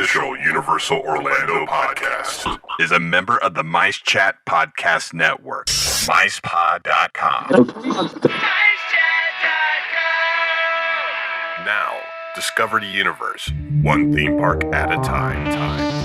unofficial Universal Orlando podcast is a member of the Mice Chat Podcast Network. MicePod.com. Now, discover the universe, one theme park at a time.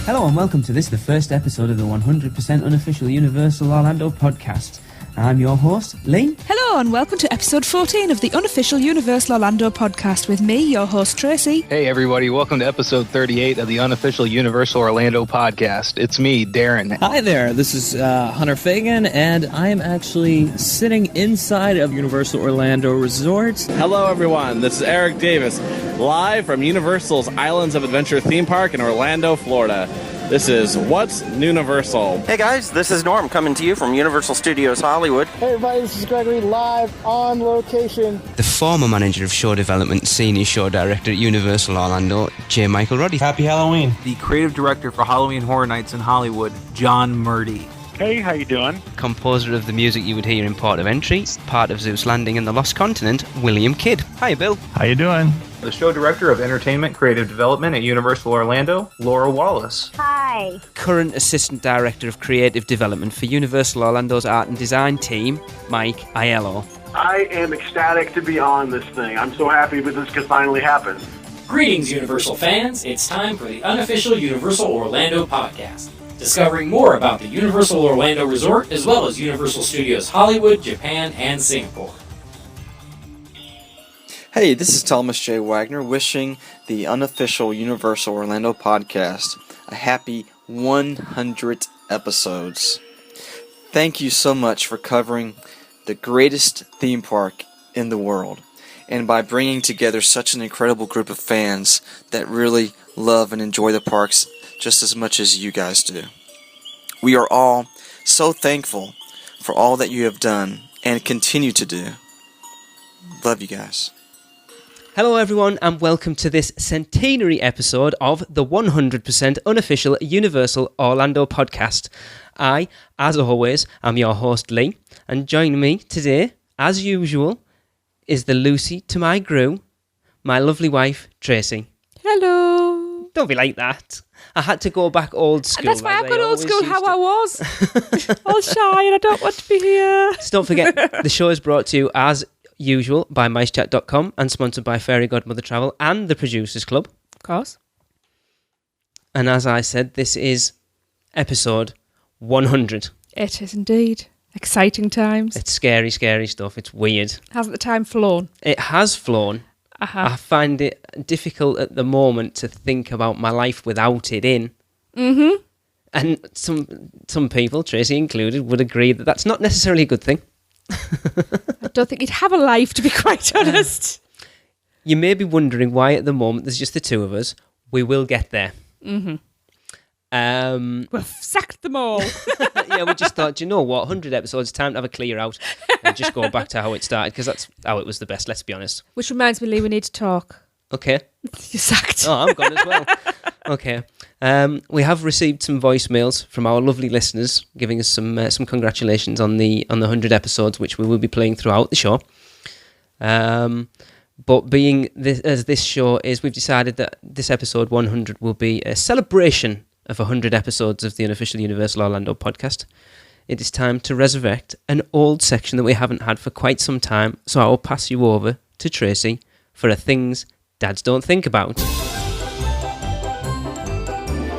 Hello and welcome to this, the first episode of the 100% unofficial Universal Orlando podcast. I'm your host, Lee. Hello and welcome to episode 14 of the unofficial Universal Orlando podcast with me, your host, Tracy. Hey everybody, welcome to episode 38 of the unofficial Universal Orlando podcast. It's me, Darren. Hi there, this is Hunter Fagan, and I am actually sitting inside of Universal Orlando Resort. Hello everyone, this is Eric Davis, live from Universal's Islands of Adventure theme park in Orlando, Florida. This is What's Universal. Hey guys, this is Norm coming to you from Universal Studios Hollywood. Hey everybody, this is Gregory live on location. The former manager of show development, senior show director at Universal Orlando, J. Michael Roddy. Happy Halloween. The creative director for Halloween Horror Nights in Hollywood, John Murdy. Hey, how you doing? Composer of the music you would hear in Port of Entry, part of Zeus Landing and the Lost Continent, William Kidd. Hi, Bill. How you doing? The show director of entertainment creative development at Universal Orlando, Laura Wallace. Hi. Current assistant director of creative development for Universal Orlando's art and design team, Mike Aiello. I am ecstatic to be on this thing. I'm so happy that this could finally happen. Greetings, Universal fans. It's time for the unofficial Universal Orlando podcast. Discovering more about the Universal Orlando Resort, as well as Universal Studios Hollywood, Japan, and Singapore. Hey, this is Thomas J. Wagner wishing the unofficial Universal Orlando podcast a happy 100 episodes. Thank you so much for covering the greatest theme park in the world, and by bringing together such an incredible group of fans that really love and enjoy the parks just as much as you guys do. We are all so thankful for all that you have done and continue to do. Love you guys. Hello everyone and welcome to this centenary episode of the 100% unofficial Universal Orlando podcast. I, as always, am your host Lee, and joining me today, as usual, is the Lucy to my Gru, my lovely wife, Tracy. Hello. Don't be like that. I had to go back old school. That's why I've got old school how I was. All shy and I don't want to be here. So don't forget, the show is brought to you as usual by MiceChat.com and sponsored by Fairy Godmother Travel and the Producers Club. Of course. And as I said, this is episode 100. It is indeed. Exciting times. It's scary, scary stuff. It's weird. Hasn't the time flown? It has flown. I find it difficult at the moment to think about my life without it in. Mm-hmm. And some people, Tracy included, would agree that that's not necessarily a good thing. I don't think you'd have a life, to be quite honest. You may be wondering why at the moment there's just the two of us. We will get there. Mm-hmm. We've sacked them all. Yeah, we just thought, you know what, 100 episodes, time to have a clear out and just go back to how it started, because that's how it was the best, let's be honest. Which reminds me, Lee, we need to talk. Okay. You're sacked. Oh, I'm gone as well. Okay. We have received some voicemails from our lovely listeners giving us some congratulations on the 100 episodes, which we will be playing throughout the show. But being this show is, we've decided that this episode 100 will be a celebration of 100 episodes of the unofficial Universal Orlando podcast. It is time to resurrect an old section that we haven't had for quite some time, so I will pass you over to Tracy for a Things Dads Don't Think About.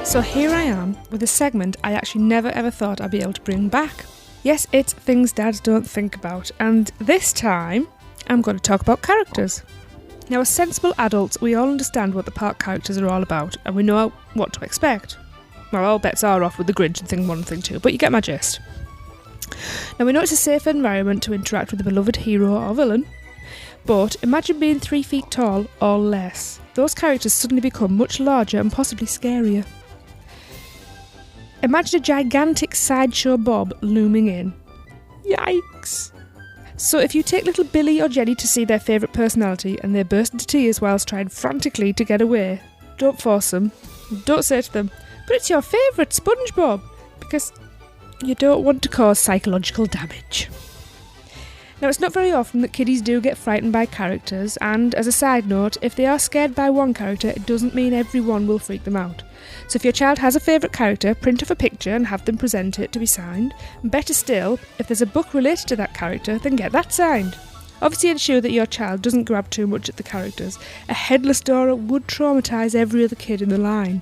So here I am with a segment I actually never ever thought I'd be able to bring back. Yes, it's Things Dads Don't Think About, and this time I'm going to talk about characters. Now, as sensible adults, we all understand what the park characters are all about, and we know what to expect. Well, all bets are off with the Grinch and Thing 1 and Thing 2, but you get my gist. Now, we know it's a safe environment to interact with a beloved hero or villain, but imagine being 3 feet tall or less. Those characters suddenly become much larger and possibly scarier. Imagine a gigantic sideshow Bob looming in. Yikes! So if you take little Billy or Jenny to see their favourite personality and they burst into tears whilst trying frantically to get away, don't force them. Don't say to them, but it's your favourite, SpongeBob, because you don't want to cause psychological damage. Now, it's not very often that kiddies do get frightened by characters, and as a side note, if they are scared by one character, it doesn't mean everyone will freak them out. So if your child has a favourite character, print off a picture and have them present it to be signed. And better still, if there's a book related to that character, then get that signed. Obviously ensure that your child doesn't grab too much at the characters. A headless Dora would traumatise every other kid in the line.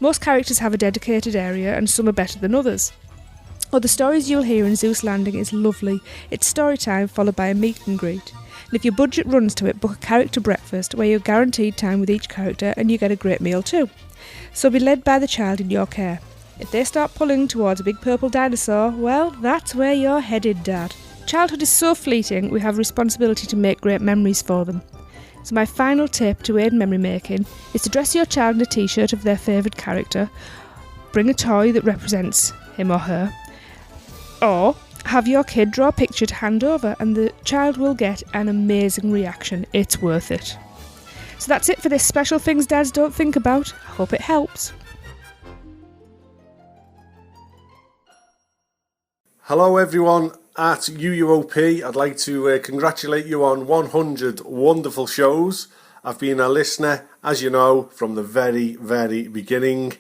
Most characters have a dedicated area, and some are better than others. The stories you'll hear in Zeus Landing is lovely. It's story time followed by a meet and greet. And if your budget runs to it, book a character breakfast where you're guaranteed time with each character and you get a great meal too. So be led by the child in your care. If they start pulling towards a big purple dinosaur, well, that's where you're headed, Dad. Childhood is so fleeting, we have a responsibility to make great memories for them. So my final tip to aid memory making is to dress your child in a t-shirt of their favourite character, bring a toy that represents him or her, or have your kid draw a picture to hand over, and the child will get an amazing reaction. It's worth it. So that's it for this special Things Dads Don't Think About. I hope it helps. Hello everyone at UUOP. I'd like to congratulate you on 100 wonderful shows. I've been a listener, as you know, from the very, very beginning.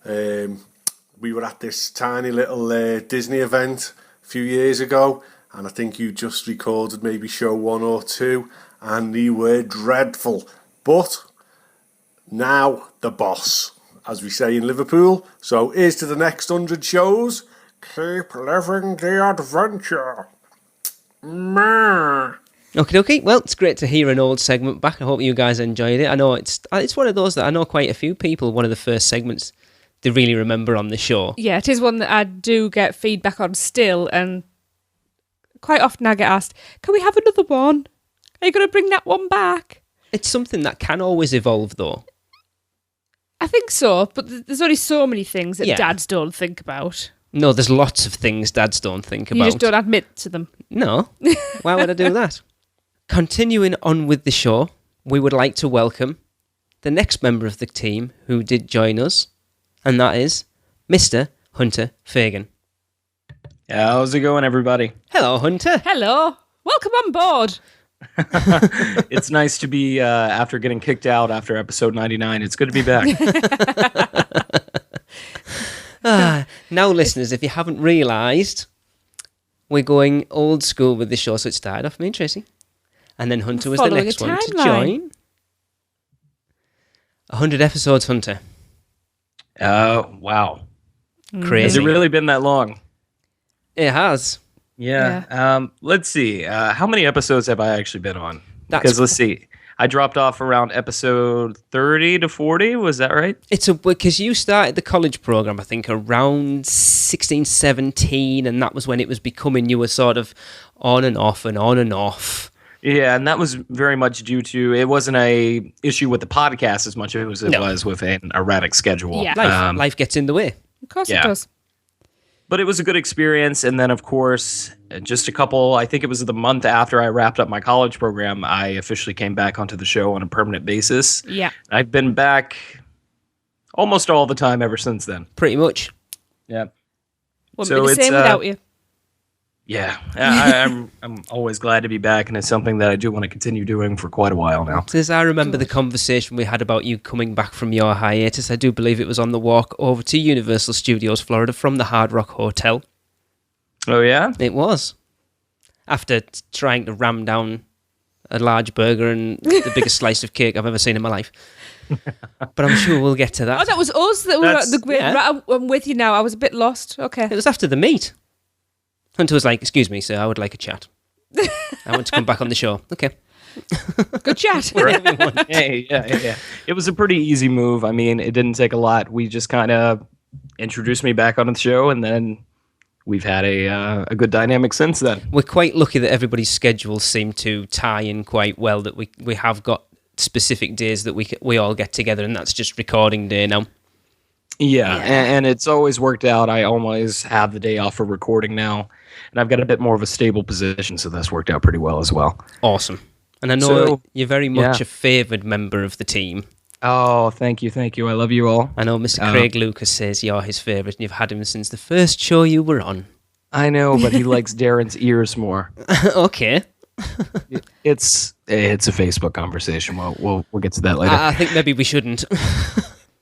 We were at this tiny little Disney event a few years ago, and I think you just recorded maybe show 1 or 2, and they were dreadful. But now the boss, as we say in Liverpool. So here's to the next 100 shows. Keep living the adventure. Okay. Well, it's great to hear an old segment back. I hope you guys enjoyed it. I know it's one of those that I know quite a few people, one of the first segments they really remember on the show. Yeah, it is one that I do get feedback on still, and quite often I get asked, can we have another one? Are you going to bring that one back? It's something that can always evolve, though. I think so, but there's only so many things that dads don't think about. No, there's lots of things dads don't think about. You just don't admit to them. No. Why would I do that? Continuing on with the show, we would like to welcome the next member of the team who did join us, and that is Mr. Hunter Fagan. How's it going, everybody? Hello, Hunter. Hello. Welcome on board. It's nice to be, after getting kicked out after episode 99, it's good to be back. Now, listeners, if you haven't realised, we're going old school with the show, so it started off me and Tracy, and then Hunter was the next one to join. 100 episodes, Hunter. Wow. Crazy. Has it really been that long? It has. Yeah. Let's see. How many episodes have I actually been on? Because let's see. I dropped off around episode 30 to 40. Was that right? Because you started the college program, I think, around 16, 17, and that was when it was becoming, you were sort of on and off and on and off. Yeah, and that was very much due to, it wasn't a issue with the podcast as much as it was with an erratic schedule. Yeah. Life gets in the way. Of course it does. But it was a good experience. And then, of course, just I think it was the month after I wrapped up my college program, I officially came back onto the show on a permanent basis. Yeah. I've been back almost all the time ever since then. Pretty much. Yeah. Wouldn't be the same without you. Yeah. I'm always glad to be back, and it's something that I do want to continue doing for quite a while now. As I remember the conversation we had about you coming back from your hiatus, I do believe it was on the walk over to Universal Studios Florida from the Hard Rock Hotel. Oh, yeah? It was. After trying to ram down a large burger and the biggest slice of cake I've ever seen in my life. But I'm sure we'll get to that. Oh, that was us that were at the great. Yeah. I'm with you now. I was a bit lost. Okay. It was after the meet. Hunter was like, "Excuse me, sir, I would like a chat. I want to come back on the show." Okay. Good chat. Yeah. It was a pretty easy move. I mean, it didn't take a lot. We just kind of introduced me back onto the show, and then we've had a good dynamic since then. We're quite lucky that everybody's schedules seem to tie in quite well, that we have got specific days that we all get together, and that's just recording day now. Yeah. And it's always worked out. I always have the day off for recording now, and I've got a bit more of a stable position, so that's worked out pretty well as well. Awesome. And I know you're very much a favoured member of the team. Oh, thank you. I love you all. I know Mr. Craig Lucas says you're his favourite, and you've had him since the first show you were on. I know, but he likes Darren's ears more. Okay. It's a Facebook conversation. We'll get to that later. I think maybe we shouldn't.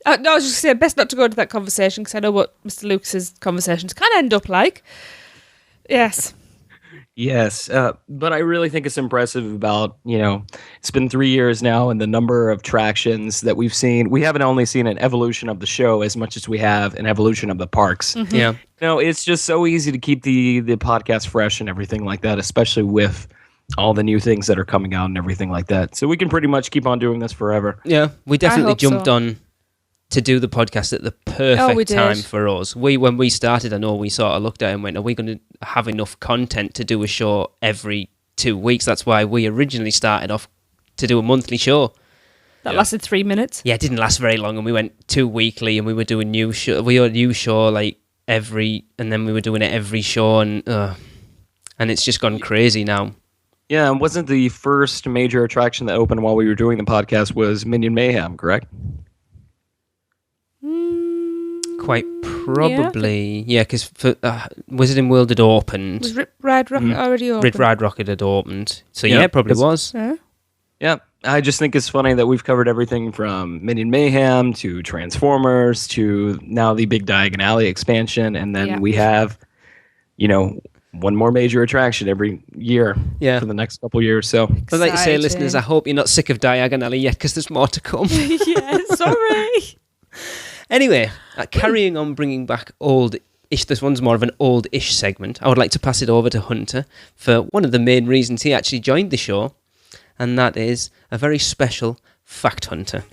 No, I was just saying, best not to go into that conversation because I know what Mr. Lucas's conversations can end up like. Yes. Yes, but I really think it's impressive about, it's been 3 years now and the number of attractions that we've seen. We haven't only seen an evolution of the show as much as we have an evolution of the parks. Mm-hmm. Yeah. It's just so easy to keep the podcast fresh and everything like that, especially with all the new things that are coming out and everything like that. So we can pretty much keep on doing this forever. Yeah, we definitely jumped on to do the podcast at the perfect time for us. When we started, I know we sort of looked at it and went, are we going to have enough content to do a show every 2 weeks? That's why we originally started off to do a monthly show. That lasted 3 minutes? Yeah, it didn't last very long, and we went 2 weekly, and we were doing new show. We had a new show and then we were doing it every show, and it's just gone crazy now. Yeah, and wasn't the first major attraction that opened while we were doing the podcast was Minion Mayhem, correct? Quite probably, yeah, because Wizarding World had opened. Was Rip Ride Rocket already open? Rip Ride Rocket had opened. So yeah, it probably was. Yeah, I just think it's funny that we've covered everything from Minion Mayhem to Transformers to now the Big Diagon Alley expansion, and then we have, one more major attraction every year for the next couple years. So I'd like to say, listeners, I hope you're not sick of Diagon Alley yet, because there's more to come. Yeah, sorry. Anyway, carrying on bringing back old-ish, this one's more of an old-ish segment. I would like to pass it over to Hunter for one of the main reasons he actually joined the show, and that is a very special Fact Hunter.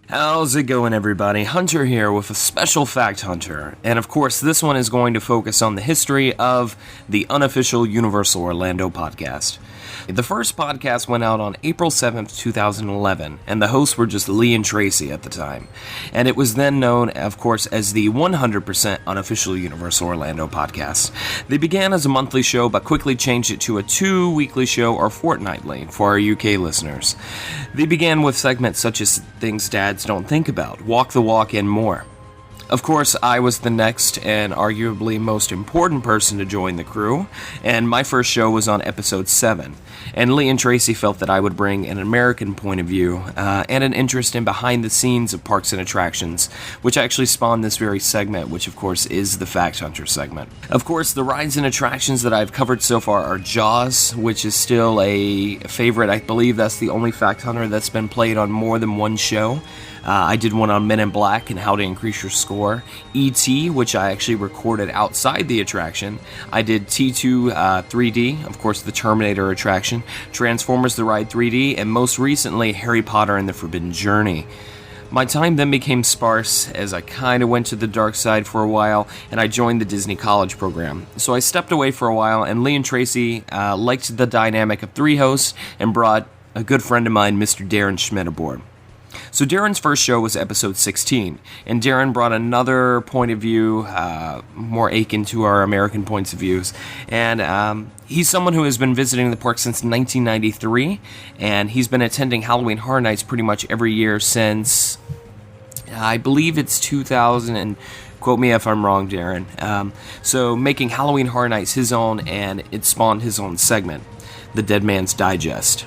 How's it going, everybody? Hunter here with a special Fact Hunter. And of course, this one is going to focus on the history of the unofficial Universal Orlando podcast. The first podcast went out on April 7th, 2011, and the hosts were just Lee and Tracy at the time. And it was then known, of course, as the 100% unofficial Universal Orlando podcast. They began as a monthly show, but quickly changed it to a 2-weekly show or fortnightly for our UK listeners. They began with segments such as Things Dads Don't Think About, Walk the Walk, and more. Of course, I was the next and arguably most important person to join the crew, and my first show was on episode 7. And Lee and Tracy felt that I would bring an American point of view and an interest in behind the scenes of parks and attractions, which actually spawned this very segment, which of course is the Fact Hunter segment. Of course, the rides and attractions that I've covered so far are Jaws, which is still a favorite. I believe that's the only Fact Hunter that's been played on more than one show. I did one on Men in Black and how to increase your score. E.T., which I actually recorded outside the attraction. I did T2 3D, of course the Terminator attraction, Transformers the Ride 3D, and most recently Harry Potter and the Forbidden Journey. My time then became sparse as I kind of went to the dark side for a while and I joined the Disney College program. So I stepped away for a while and Lee and Tracy liked the dynamic of 3 hosts and brought a good friend of mine, Mr. Darren Schmidt, aboard. So Darren's first show was episode 16, and Darren brought another point of view, more akin to our American points of views, and he's someone who has been visiting the park since 1993, and he's been attending Halloween Horror Nights pretty much every year since, I believe it's 2000, and quote me if I'm wrong, Darren. So making Halloween Horror Nights his own, and it spawned his own segment, The Dead Man's Digest.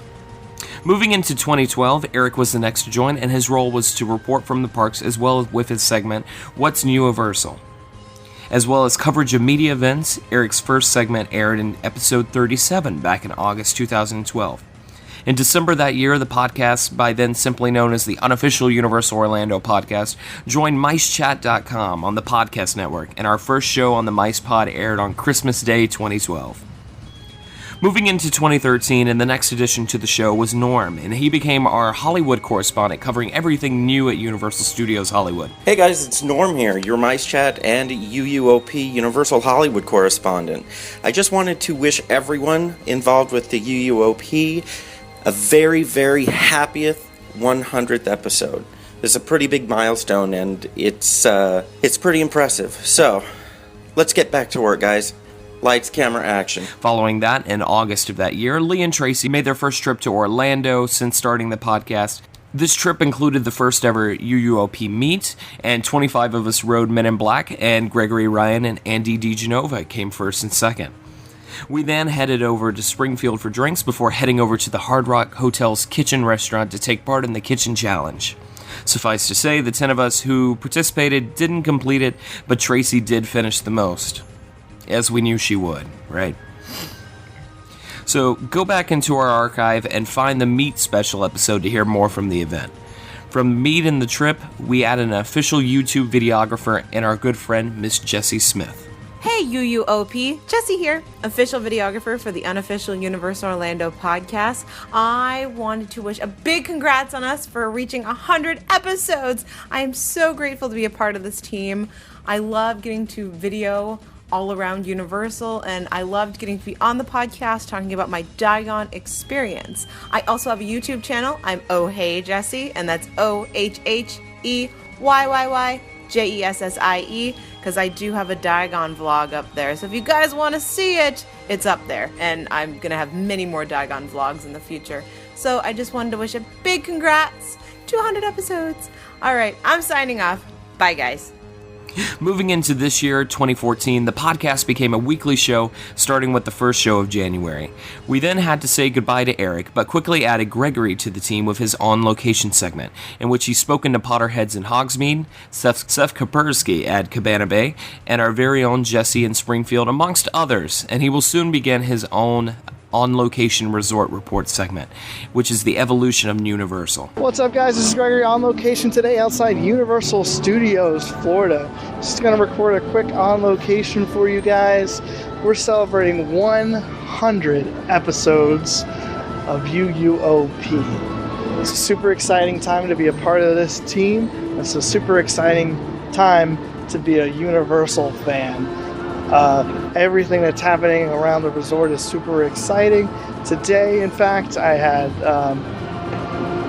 Moving into 2012, Eric was the next to join, and his role was to report from the parks as well as with his segment, What's Universal? As well as coverage of media events, Eric's first segment aired in episode 37 back in August 2012. In December that year, the podcast, by then simply known as the unofficial Universal Orlando podcast, joined MiceChat.com on the podcast network, and our first show on the Mice Pod aired on Christmas Day 2012. Moving into 2013, and the next addition to the show was Norm, and he became our Hollywood correspondent, covering everything new at Universal Studios Hollywood. Hey guys, it's Norm here, your Mice Chat and UUOP Universal Hollywood correspondent. I just wanted to wish everyone involved with the UUOP a very, very happy 100th episode. It's a pretty big milestone, and it's pretty impressive. So, let's get back to work, guys. Lights, camera, action. Following that, in August of that year, Lee and Tracy made their first trip to Orlando since starting the podcast. This trip included the first ever UUOP meet, and 25 of us rode Men in Black, and Gregory Ryan and Andy DeGenova came first and second. We then headed over to Springfield for drinks before heading over to the Hard Rock Hotel's kitchen restaurant to take part in the Kitchen Challenge. Suffice to say, the 10 of us who participated didn't complete it, but Tracy did finish the most. As we knew she would, right? So go back into our archive and find the Meet special episode to hear more from the event. From the meet and the trip, we added an official YouTube videographer and our good friend, Miss Jessie Smith. Hey UUOP, Jessie here, official videographer for the unofficial Universal Orlando podcast. I wanted to wish a big congrats on us for reaching 100 episodes. I am so grateful to be a part of this team. I love getting to video all around Universal, and I loved getting to be on the podcast talking about my Diagon experience. I also have a YouTube channel. I'm Oh Hey Jessie, and that's OHHEYYYJESSIE, because I do have a Diagon vlog up there. So if you guys want to see it, it's up there, and I'm gonna have many more Diagon vlogs in the future. So I just wanted to wish a big congrats to 100 episodes. All right, I'm signing off. Bye, guys. Moving into this year, 2014, the podcast became a weekly show, starting with the first show of January. We then had to say goodbye to Eric, but quickly added Gregory to the team with his on-location segment, in which he's spoken to Potterheads in Hogsmeade, Seth Kapersky at Cabana Bay, and our very own Jesse in Springfield, amongst others, and he will soon begin his own on-location resort report segment, which is the evolution of Universal. What's up, guys? This is Gregory on location today outside Universal Studios, Florida. Just going to record a quick on location for you guys. We're celebrating 100 episodes of UUOP. It's a super exciting time to be a part of this team. It's a super exciting time to be a Universal fan. Everything that's happening around the resort is super exciting. Today, in fact, I had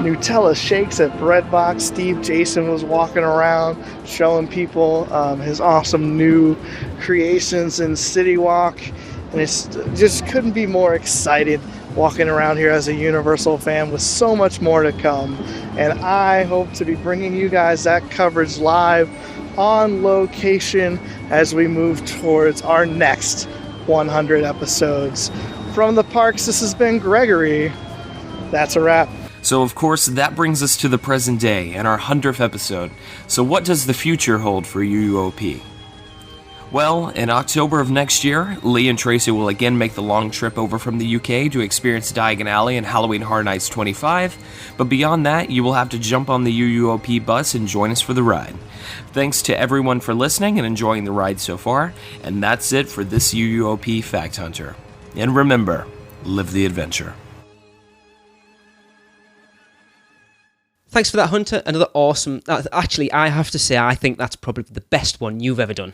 Nutella shakes at Breadbox. Steve Jason was walking around showing people his awesome new creations in City Walk, and it's just couldn't be more excited walking around here as a Universal fan with so much more to come. And I hope to be bringing you guys that coverage live on location as we move towards our next 100 episodes. From the parks, this has been Gregory. That's a wrap. So of course, that brings us to the present day and our 100th episode. So what does the future hold for UUOP? Well, in October of next year, Lee and Tracy will again make the long trip over from the UK to experience Diagon Alley and Halloween Horror Nights 25, but beyond that, you will have to jump on the UUOP bus and join us for the ride. Thanks to everyone for listening and enjoying the ride so far, and that's it for this UUOP Fact Hunter. And remember, live the adventure. Thanks for that, Hunter. Another awesome... Actually, I have to say, I think that's probably the best one you've ever done.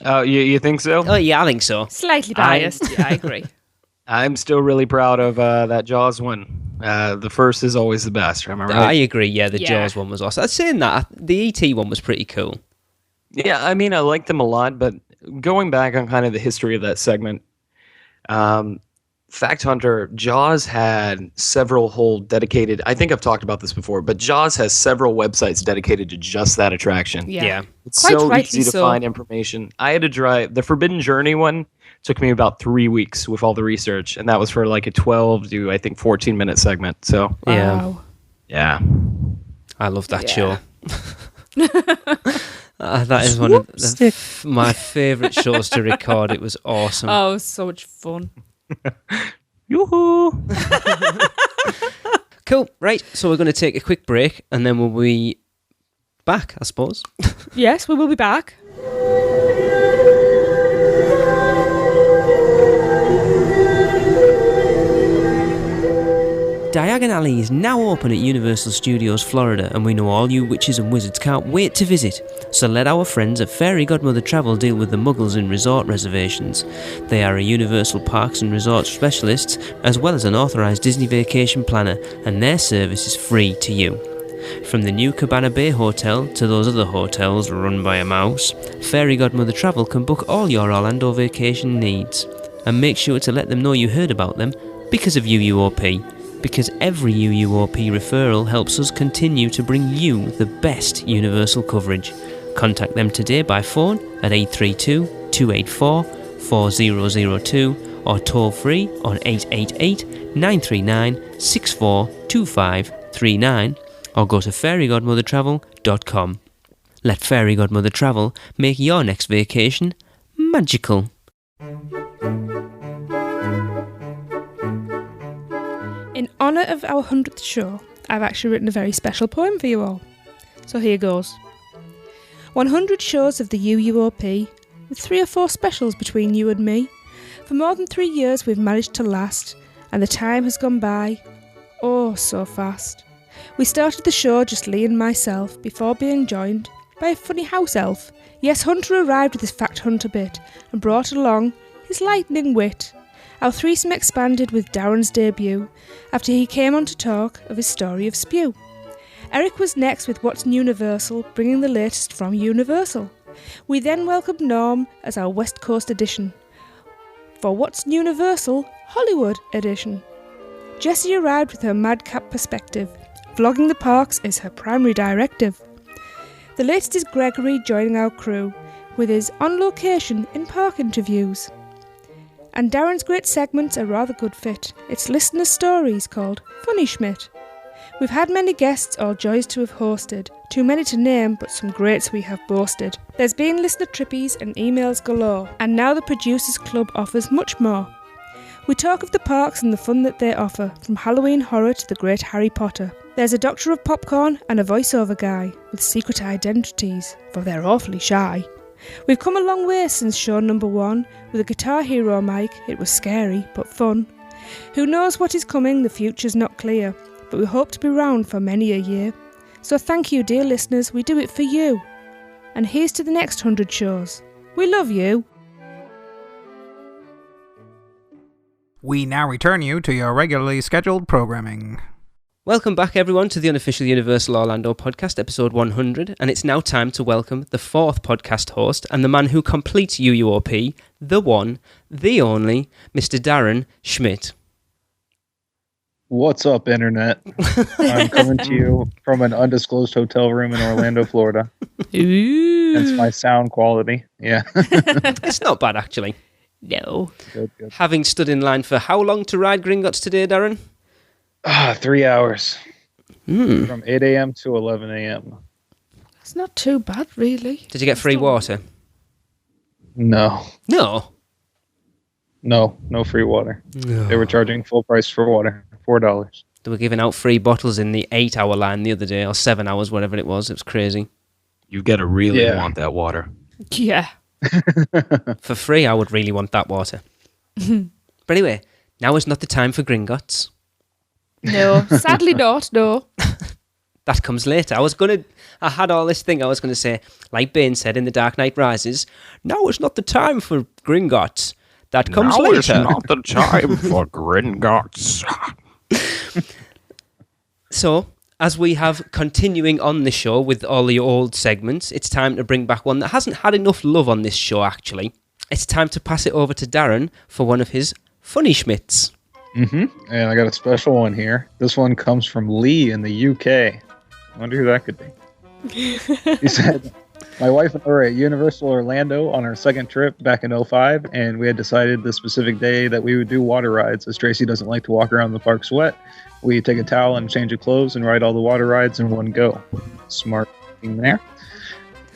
Oh, you think so? Oh, yeah, I think so. Slightly biased. Yeah, I agree. I'm still really proud of that Jaws one. The first is always the best, am I right? I agree, yeah, the Jaws one was awesome. I'd say that, the E.T. one was pretty cool. Yeah, I mean, I like them a lot, but going back on kind of the history of that segment, Fact Hunter, Jaws had several whole dedicated, I think I've talked about this before, but Jaws has several websites dedicated to just that attraction. Yeah. It's so easy to find information. I had to drive, the Forbidden Journey one took me about 3 weeks with all the research, and that was for like a 12 to, I think, 14-minute segment. So, wow. Yeah. I love that show. That is one of my favourite shows to record. It was awesome. Oh, it was so much fun. Yoo-hoo! Cool, right, so we're going to take a quick break and then we'll be back, I suppose. Yes, we will be back. Diagon Alley is now open at Universal Studios Florida, and we know all you witches and wizards can't wait to visit. So let our friends at Fairy Godmother Travel deal with the muggles in resort reservations. They are a Universal Parks and Resorts specialist, as well as an authorised Disney vacation planner, and their service is free to you. From the new Cabana Bay Hotel to those other hotels run by a mouse, Fairy Godmother Travel can book all your Orlando vacation needs. And make sure to let them know you heard about them because of UUOP. Because every UUOP referral helps us continue to bring you the best Universal coverage. Contact them today by phone at 832-284-4002 or toll free on 888-939-642539 or go to fairygodmothertravel.com. Let Fairy Godmother Travel make your next vacation magical. In honour of our 100th show, I've actually written a very special poem for you all. So here goes. 100 shows of the UUOP, with 3 or 4 specials between you and me. For more than 3 years we've managed to last, and the time has gone by, oh so fast. We started the show, just Lee and myself, before being joined by a funny house elf. Yes, Hunter arrived with his Fact Hunter bit, and brought along his lightning wit. Our threesome expanded with Darren's debut, after he came on to talk of his story of Spew. Eric was next with What's Universal, bringing the latest from Universal. We then welcomed Norm as our West Coast edition, for What's Universal Hollywood edition. Jessie arrived with her madcap perspective. Vlogging the parks is her primary directive. The latest is Gregory joining our crew, with his on location in park interviews. And Darren's great segments are rather good fit. It's listener stories called Funny Schmidt. We've had many guests, all joys to have hosted. Too many to name, but some greats we have boasted. There's been listener trippies and emails galore, and now the Producers Club offers much more. We talk of the parks and the fun that they offer, from Halloween horror to the great Harry Potter. There's a doctor of popcorn and a voiceover guy, with secret identities, for they're awfully shy. We've come a long way since show number 1, with a Guitar Hero mic. It was scary, but fun. Who knows what is coming, the future's not clear, but we hope to be round for many a year. So thank you, dear listeners, we do it for you. And here's to the next 100 shows. We love you. We now return you to your regularly scheduled programming. Welcome back, everyone, to the unofficial Universal Orlando podcast, episode 100, and it's now time to welcome the 4th podcast host and the man who completes UUOP, the one, the only, Mr. Darren Schmidt. What's up, Internet? I'm coming to you from an undisclosed hotel room in Orlando, Florida. That's my sound quality. Yeah. It's not bad, actually. No. Good. Having stood in line for how long to ride Gringotts today, Darren? 3 hours. From 8 a.m. to 11 a.m. It's not too bad, really. Did you get free water? No. No? No free water. No. They were charging full price for water, $4. They were giving out free bottles in the 8-hour line the other day, or 7 hours, whatever it was. It was crazy. You gotta really want that water. Yeah. For free, I would really want that water. But anyway, now is not the time for Gringotts. No, sadly not, no. That comes later. I had all this thing I was going to say, like Bane said in The Dark Knight Rises, now is not the time for Gringotts. That comes later. Now is not the time for Gringotts. So, as we have continuing on the show with all the old segments, it's time to bring back one that hasn't had enough love on this show, actually. It's time to pass it over to Darren for one of his Funny Schmidts. And I got a special one here. This one comes from Lee in the UK. I wonder who that could be. He said, my wife and I were at Universal Orlando on our second trip back in 2005, and we had decided the specific day that we would do water rides, as Tracy doesn't like to walk around the parks wet. We take a towel and change of clothes and ride all the water rides in one go. Smart thing there.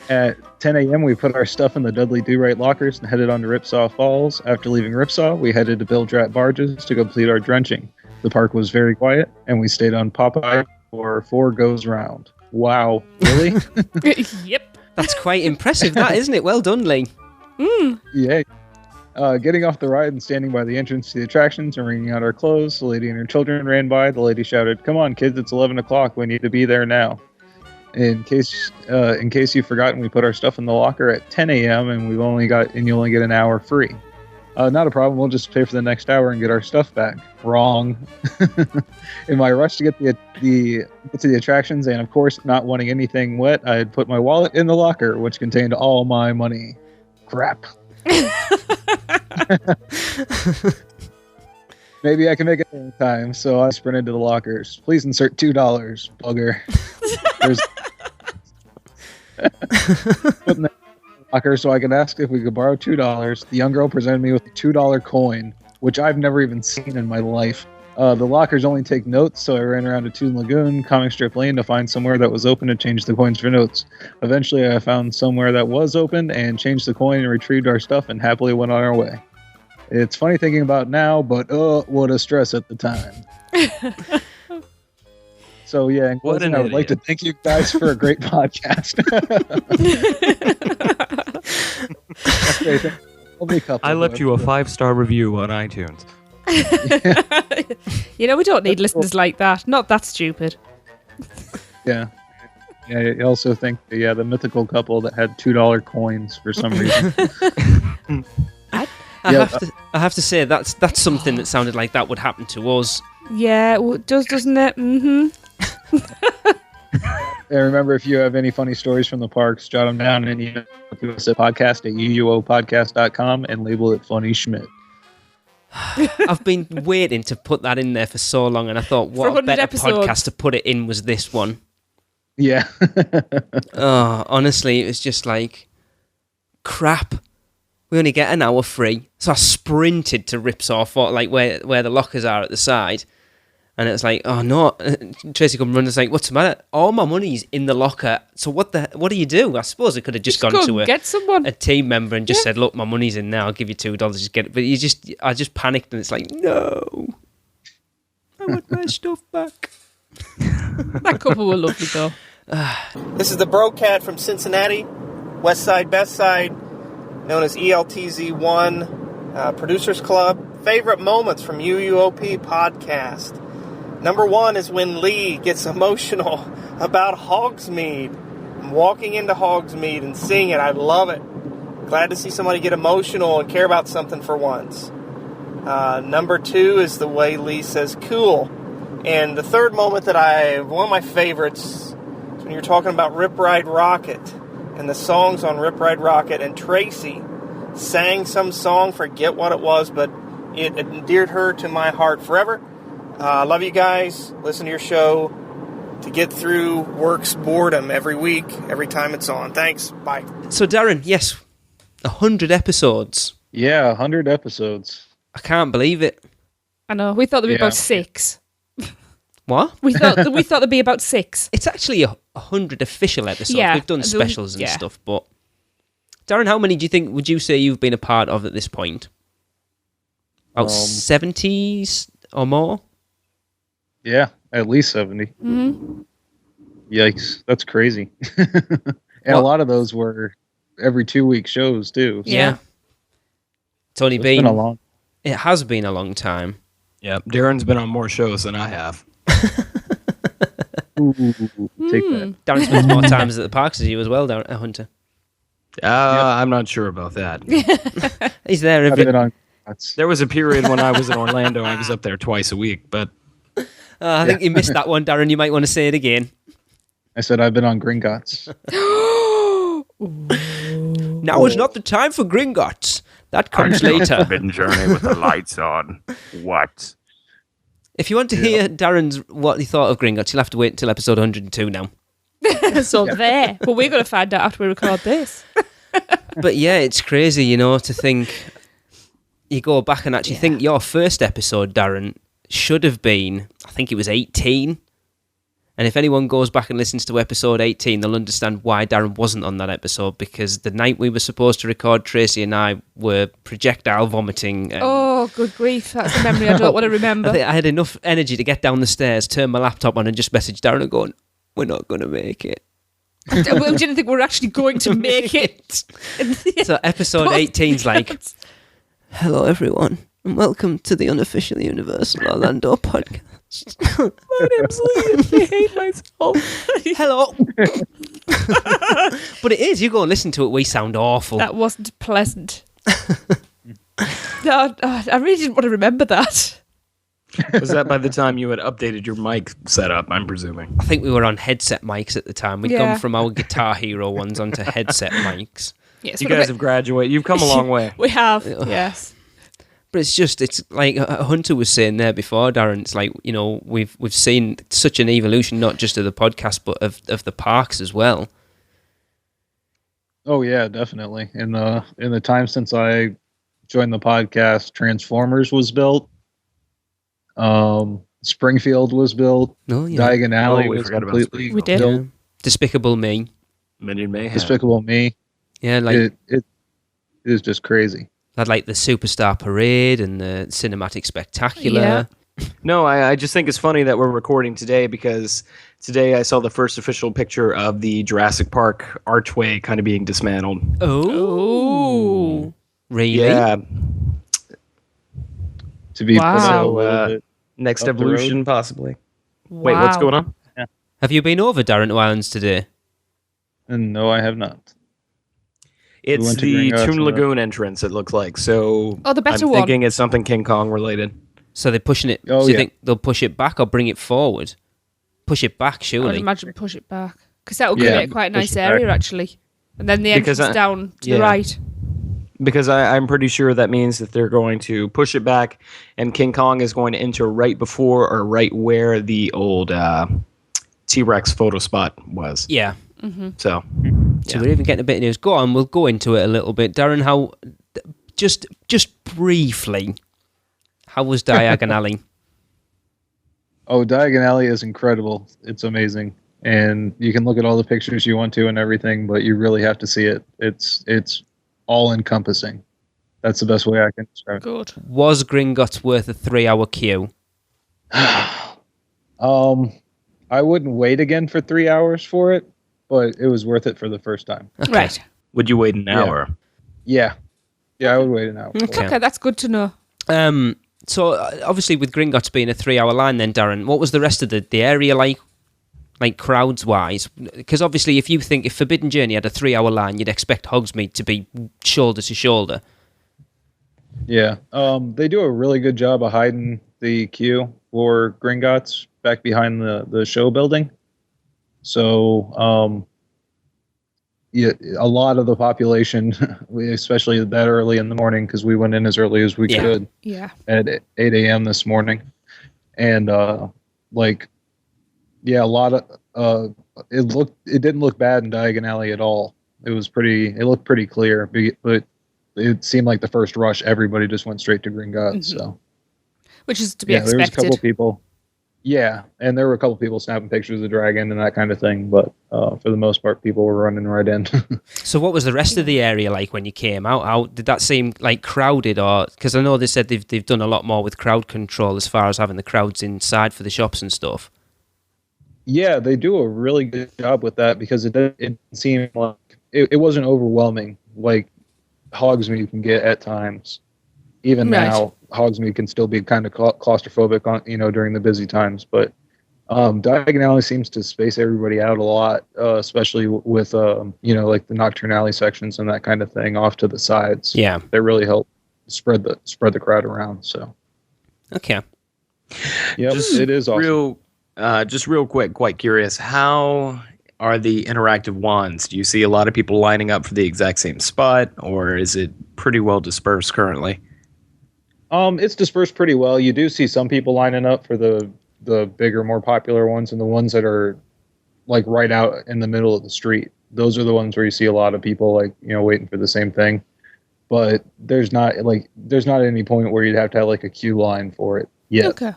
At 10 a.m., we put our stuff in the Dudley Do-Right lockers and headed on to Ripsaw Falls. After leaving Ripsaw, we headed to Bill Drat barges to complete our drenching. The park was very quiet, and we stayed on Popeye for 4 goes round. Wow, really? Yep. That's quite impressive, that, isn't it? Well done, Lee. Yeah. Getting off the ride and standing by the entrance to the attractions and wringing out our clothes, the lady and her children ran by. The lady shouted, "Come on, kids, it's 11 o'clock. We need to be there now." In case you've forgotten, we put our stuff in the locker at 10 a.m. and you only get an hour free. Not a problem. We'll just pay for the next hour and get our stuff back. Wrong. In my rush to get to the attractions, and of course not wanting anything wet, I had put my wallet in the locker, which contained all my money. Crap. Maybe I can make it in time, so I sprinted to the lockers. Please insert $2, bugger. There's put in the locker so I could ask if we could borrow $2. The young girl presented me with a $2 coin, which I've never even seen in my life. The lockers only take notes, so I ran around to Toon Lagoon, Comic Strip Lane to find somewhere that was open to change the coins for notes. Eventually, I found somewhere that was open and changed the coin and retrieved our stuff and happily went on our way. It's funny thinking about now, but what a stress at the time. So yeah, in closing, I would like to thank you guys for a great podcast. I left you a 5-star review on iTunes. You know, we don't need listeners like that. Not that stupid. Yeah. Yeah, I also think the mythical couple that had $2 coins for some reason. I have to say that's something that sounded like that would happen to us. Yeah, it does, doesn't it? Mm-hmm. And remember, if you have any funny stories from the parks, jot them down and email to us at podcast@uuopodcast.com and label it Funny Schmidt. I've been waiting to put that in there for so long, and I thought, what a better podcast to put it in was this one. Yeah. Oh, honestly, it was just like, crap. We only get an hour free. So I sprinted to Ripsaw, like where the lockers are at the side. And it was like, oh no. Tracy come running, it's like, what's the matter? All my money's in the locker. So what do you do? I suppose I could have just gone to get someone. A team member and just said, look, my money's in there. I'll give you $2. Just get it. But I just panicked, and it's like, no. I want my stuff back. That couple were lovely though. This is the Brocat from Cincinnati, West Side, Best Side, known as ELTZ1 Producers Club. Favorite moments from UUOP podcast. Number 1 is when Lee gets emotional about Hogsmeade. I'm walking into Hogsmeade and seeing it. I love it. Glad to see somebody get emotional and care about something for once. Number 2 is the way Lee says cool. And the third moment one of my favorites is when you're talking about Rip Ride Rocket and the songs on Rip Ride Rocket, and Tracy sang some song, forget what it was, but it endeared her to my heart forever. I love you guys. Listen to your show to get through work's boredom every week, every time it's on. Thanks. Bye. So, Darren, yes, 100 episodes. Yeah, 100 episodes. I can't believe it. I know. We thought there'd be about 6. What? We thought there'd be about 6. It's actually 100 official episodes. Yeah, we've done specials and stuff, but Darren, how many would you say you've been a part of at this point? About 70s or more? Yeah, at least 70. Mm-hmm. Yikes, that's crazy. And a lot of those were every 2-week shows too. So. Yeah. It's only been a long. It has been a long time. Yeah, Darren's been on more shows than I have. Ooh, take that. Darren spends more times at the parks as you as well, Hunter. I'm not sure about that. He's there every... There was a period when I was in Orlando, I was up there twice a week, but... I think you missed that one, Darren. You might want to say it again. I said I've been on Gringotts. Now is not the time for Gringotts. That comes later. Forbidden Journey with the lights on. What? If you want to hear Darren's what he thought of Gringotts, you'll have to wait until episode 102 now. So there. But we're going to find out after we record this. But yeah, it's crazy, to think... You go back and actually think your first episode, Darren, should have been, I think it was 18. And if anyone goes back and listens to episode 18, they'll understand why Darren wasn't on that episode, because the night we were supposed to record, Tracy and I were projectile vomiting. Oh, good grief. That's a memory I don't want to remember. I had enough energy to get down the stairs, turn my laptop on and just message Darren and go, we're not going to make it. We didn't think we were actually going to make it. So episode 18's like... Hello, everyone, and welcome to the unofficial Universal Orlando podcast. My name's Lee, I hate myself. Hello. But it is. You go and listen to it. We sound awful. That wasn't pleasant. No, I really didn't want to remember that. Was that by the time you had updated your mic setup, I'm presuming? I think we were on headset mics at the time. We'd gone from our Guitar Hero ones onto headset mics. Yes, you guys have graduated. You've come a long way. We have, yes. But it's like Hunter was saying there before, Darren. It's like, you know, we've seen such an evolution, not just of the podcast, but of the parks as well. Oh yeah, definitely. In the time since I joined the podcast, Transformers was built. Springfield was built. Oh, yeah. Diagon Alley was completely built. Yeah. Despicable Me. Minion Mayhem. Despicable Me. Yeah, like it is just crazy. Had like the Superstar Parade and the Cinematic Spectacular. Yeah. No, I just think it's funny that we're recording today because today I saw the first official picture of the Jurassic Park archway kind of being dismantled. Oh. Really? Yeah. To be so, next evolution, possibly. Wow. Wait, what's going on? Yeah. Have you been over Darren to Islands today? And no, I have not. It's the Toon Lagoon entrance, it looks like. So the better I'm one. thinking it's something King Kong related. So they're pushing it. Oh, do you yeah. think they'll push it back or bring it forward? Push it back, I'd surely. imagine push it back. Because that would create quite a nice area, actually. And then the entrance down to the right. Because I'm pretty sure that means that they're going to push it back, and King Kong is going to enter right before or right where the old T-Rex photo spot was. Yeah. Mm-hmm. So we're even getting a bit of news. Go on, we'll go into it a little bit. Darren, how, just briefly, how was Diagon Alley? Oh, Diagon Alley is incredible. It's amazing. And you can look at all the pictures you want to and everything, but you really have to see it. It's all-encompassing. That's the best way I can describe it. Good. Was Gringotts worth a 3-hour queue? I wouldn't wait again for 3 hours for it, but it was worth it for the first time. Okay. Right. would you wait an hour? Yeah, I would wait an hour. Okay, that's good to know. So obviously with Gringotts being a 3-hour line then, Darren, what was the rest of the area like crowds-wise? Because obviously if Forbidden Journey had a 3-hour line, you'd expect Hogsmeade to be shoulder to shoulder. Yeah, they do a really good job of hiding the queue for Gringotts back behind the show building. So, yeah, a lot of the population, especially that early in the morning, because we went in as early as we could. Yeah. At 8 a.m. this morning, and a lot of it didn't look bad in Diagon Alley at all. It looked pretty clear, but it seemed like the first rush, everybody just went straight to Gringotts. Mm-hmm. So, which is to be expected. There was a couple people. Yeah, and there were a couple people snapping pictures of the dragon and that kind of thing, but for the most part, people were running right in. So what was the rest of the area like when you came out? How did that seem like crowded? Or because I know they said they've done a lot more with crowd control as far as having the crowds inside for the shops and stuff. Yeah, they do a really good job with that because it seemed like it wasn't overwhelming like Hogsmeade can get at times. Even now, Hogsmeade can still be kind of claustrophobic on during the busy times, but Diagon Alley seems to space everybody out a lot, especially with like the Nocturne Alley sections and that kind of thing off to the sides. Yeah, they really help spread the crowd around. So okay, yeah, it is awesome. Just real quick, quite curious, how are the interactive wands? Do you see a lot of people lining up for the exact same spot, or is it pretty well dispersed currently? It's dispersed pretty well. You do see some people lining up for the bigger, more popular ones, and the ones that are like right out in the middle of the street. Those are the ones where you see a lot of people waiting for the same thing. But there's not any point where you'd have to have like a queue line for it yet. Okay.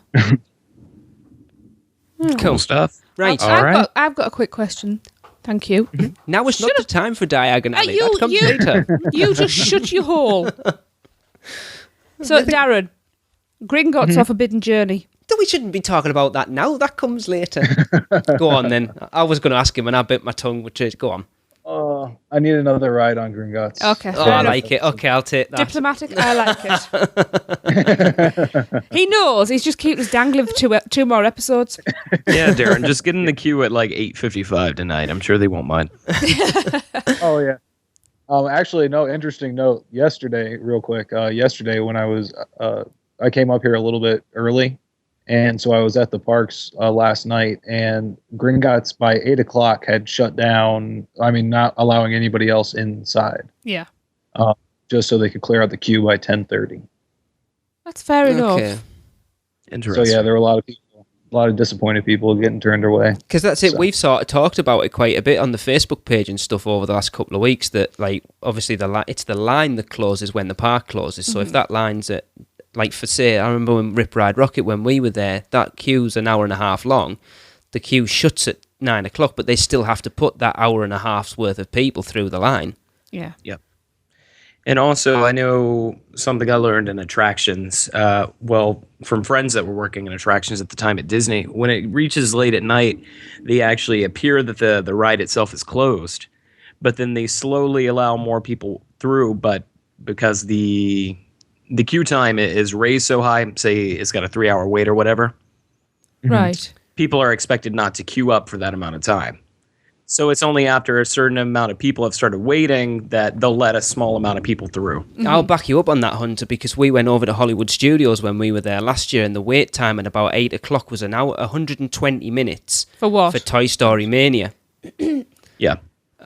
Cool stuff. Right. I've got a quick question. Thank you. Now is not the time for Diagon Alley. That comes later. You just shut your hole. So, Darren, Gringotts or Forbidden Journey? We shouldn't be talking about that now. That comes later. Go on, then. I was going to ask him, and I bit my tongue, which is, go on. I need another ride on Gringotts. Okay. I like it. Okay, I'll take that. Diplomatic, I like it. He knows. He's just keeping us dangling for two more episodes. Yeah, Darren, just get in the queue at like 8:55 tonight. I'm sure they won't mind. Oh, yeah. Actually, no. Interesting note. Yesterday, real quick. Yesterday, when I came up here a little bit early, and so I was at the parks last night, and Gringotts by 8 o'clock had shut down. I mean, not allowing anybody else inside. Yeah. Just so they could clear out the queue by 10:30. That's fair enough. Interesting. So yeah, there were a lot of people, a lot of disappointed people getting turned away. Because that's it. So. We've sort of talked about it quite a bit on the Facebook page and stuff over the last couple of weeks. That like obviously it's the line that closes when the park closes. So if that line's at like for say, I remember when Rip Ride Rocket when we were there, that queue's an hour and a half long. The queue shuts at 9 o'clock, but they still have to put that hour and a half's worth of people through the line. Yeah. Yep. And also, I know something I learned in attractions, from friends that were working in attractions at the time at Disney. When it reaches late at night, they actually appear that the ride itself is closed, but then they slowly allow more people through. But because the queue time is raised so high, say it's got a 3-hour wait or whatever, right? People are expected not to queue up for that amount of time. So it's only after a certain amount of people have started waiting that they'll let a small amount of people through. I'll back you up on that, Hunter, because we went over to Hollywood Studios when we were there last year, and the wait time at about 8 o'clock was an hour, 120 minutes. For what? For Toy Story Mania. Yeah.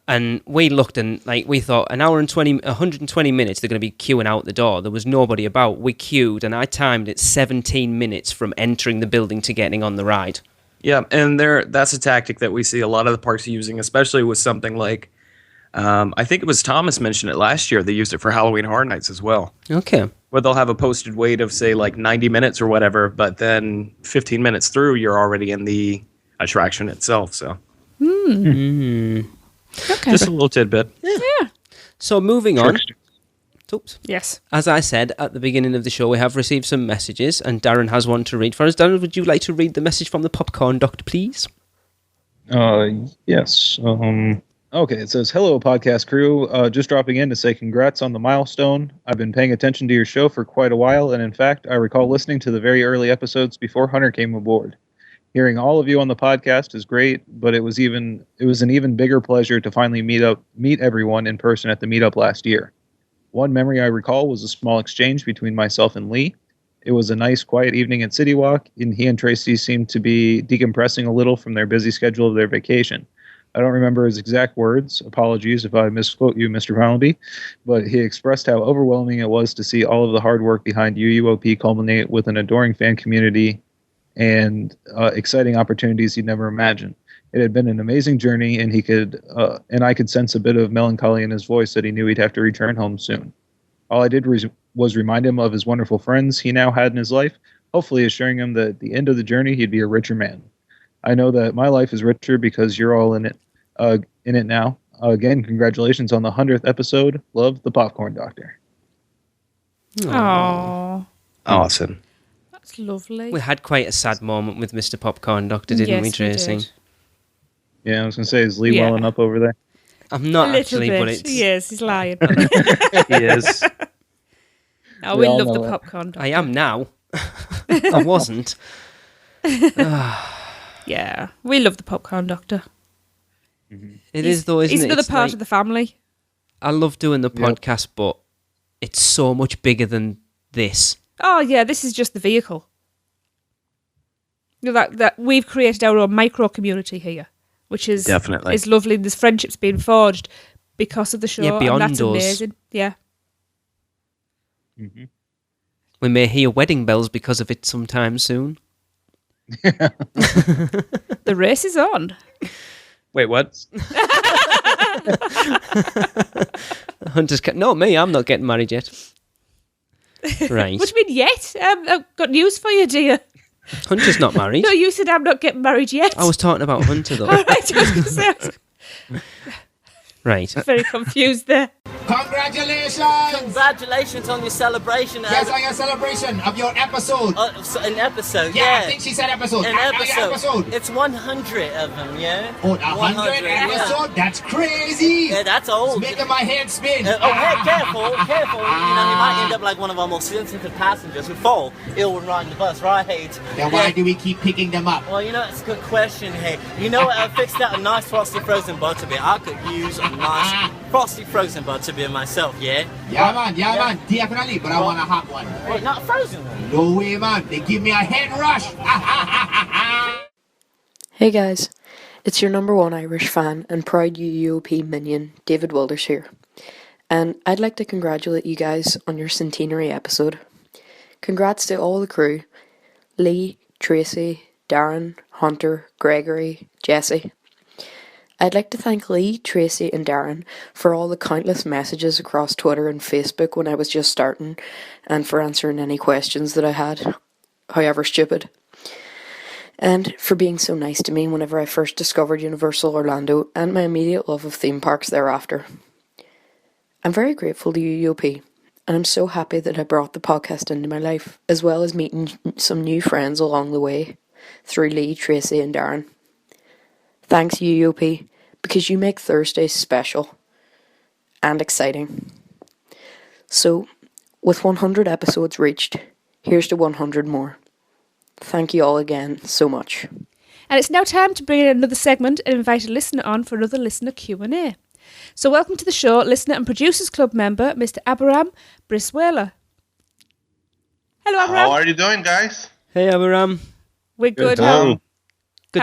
And we looked and we thought an hour and 120 minutes, they're going to be queuing out the door. There was nobody about. We queued, and I timed it 17 minutes from entering the building to getting on the ride. Yeah, and that's a tactic that we see a lot of the parks using, especially with something like, I think it was Thomas mentioned it last year. They used it for Halloween Horror Nights as well. Okay. Where they'll have a posted wait of, say, like 90 minutes or whatever, but then 15 minutes through, you're already in the attraction itself. So, Okay. Just a little tidbit. Yeah. So moving on. Oops. Yes. As I said at the beginning of the show, we have received some messages, and Darren has one to read for us. Darren, would you like to read the message from the Popcorn Doctor, please? Yes. Okay, it says, hello, podcast crew. Just dropping in to say congrats on the milestone. I've been paying attention to your show for quite a while, and in fact, I recall listening to the very early episodes before Hunter came aboard. Hearing all of you on the podcast is great, but it was an even bigger pleasure to finally meet everyone in person at the meetup last year. One memory I recall was a small exchange between myself and Lee. It was a nice, quiet evening at City Walk, and he and Tracy seemed to be decompressing a little from their busy schedule of their vacation. I don't remember his exact words. Apologies if I misquote you, Mr. Poundby, but he expressed how overwhelming it was to see all of the hard work behind UUOP culminate with an adoring fan community and exciting opportunities he'd never imagined. It had been an amazing journey, and I could sense a bit of melancholy in his voice that he knew he'd have to return home soon. All I did was remind him of his wonderful friends he now had in his life, hopefully assuring him that at the end of the journey he'd be a richer man. I know that my life is richer because you're all in it now. Again, congratulations on the 100th episode. Love, the Popcorn Doctor. Aww. Awesome. That's lovely. We had quite a sad moment with Mr. Popcorn Doctor, didn't we, Tracy? We did. Yeah, I was going to say, is Lee welling up over there? I'm not a little actually, bit. but it's... He is, he's lying. He is. Oh, we love the Popcorn Doctor. I am now. I wasn't. Yeah, we love the Popcorn Doctor. It is though, isn't it? He's another It's part of the family. I love doing the podcast, but it's so much bigger than this. Oh yeah, this is just the vehicle. You know, that we've created our own micro community here, which is definitely is lovely. There's friendships being forged because of the show, beyond and that's us. amazing. Yeah. Mm-hmm. We may hear wedding bells because of it sometime soon. The race is on. Wait, what? Hunter's not me. I'm not getting married yet. Right. What do you mean yet? I've got news for you, dear. Hunter's not married. No, you said I'm not getting married yet. I was talking about Hunter though. All right, I was going to say. Right. Very confused there. Congratulations! Congratulations on your celebration. Yes, on your celebration of your episode. An episode, yeah. I think she said episode. An episode. It's 100 of them, yeah? Oh, 100 episode? Yeah. That's crazy! Yeah, that's old. It's making my head spin. Hey, careful. You know, you might end up like one of our most sensitive passengers who fall ill when riding the bus, right? Then why do we keep picking them up? Well, you know, it's a good question, hey. You know what? I fixed out a nice frosty frozen butterbeer. I could use a nice frosty frozen butterbeer myself, yeah? Yeah, man, definitely, but I want a hot one. Wait, not a frozen one? No way, man. They give me a head rush. Hey guys, it's your number one Irish fan and proud UUOP minion, David Wilders here. And I'd like to congratulate you guys on your centenary episode. Congrats to all the crew, Lee, Tracy, Darren, Hunter, Gregory, Jesse. I'd like to thank Lee, Tracy and Darren for all the countless messages across Twitter and Facebook when I was just starting, and for answering any questions that I had, however stupid. And for being so nice to me whenever I first discovered Universal Orlando and my immediate love of theme parks thereafter. I'm very grateful to UUOP, and I'm so happy that I brought the podcast into my life, as well as meeting some new friends along the way, through Lee, Tracy and Darren. Thanks UUOP, because you make Thursdays special and exciting. So, with 100 episodes reached, here's to 100 more. Thank you all again so much. And it's now time to bring in another segment and invite a listener on for another listener Q&A. So welcome to the show, listener and Producers Club member, Mr. Abraham Briswela. Hello, Abraham. How are you doing, guys? Hey, Abraham. We're good. Good How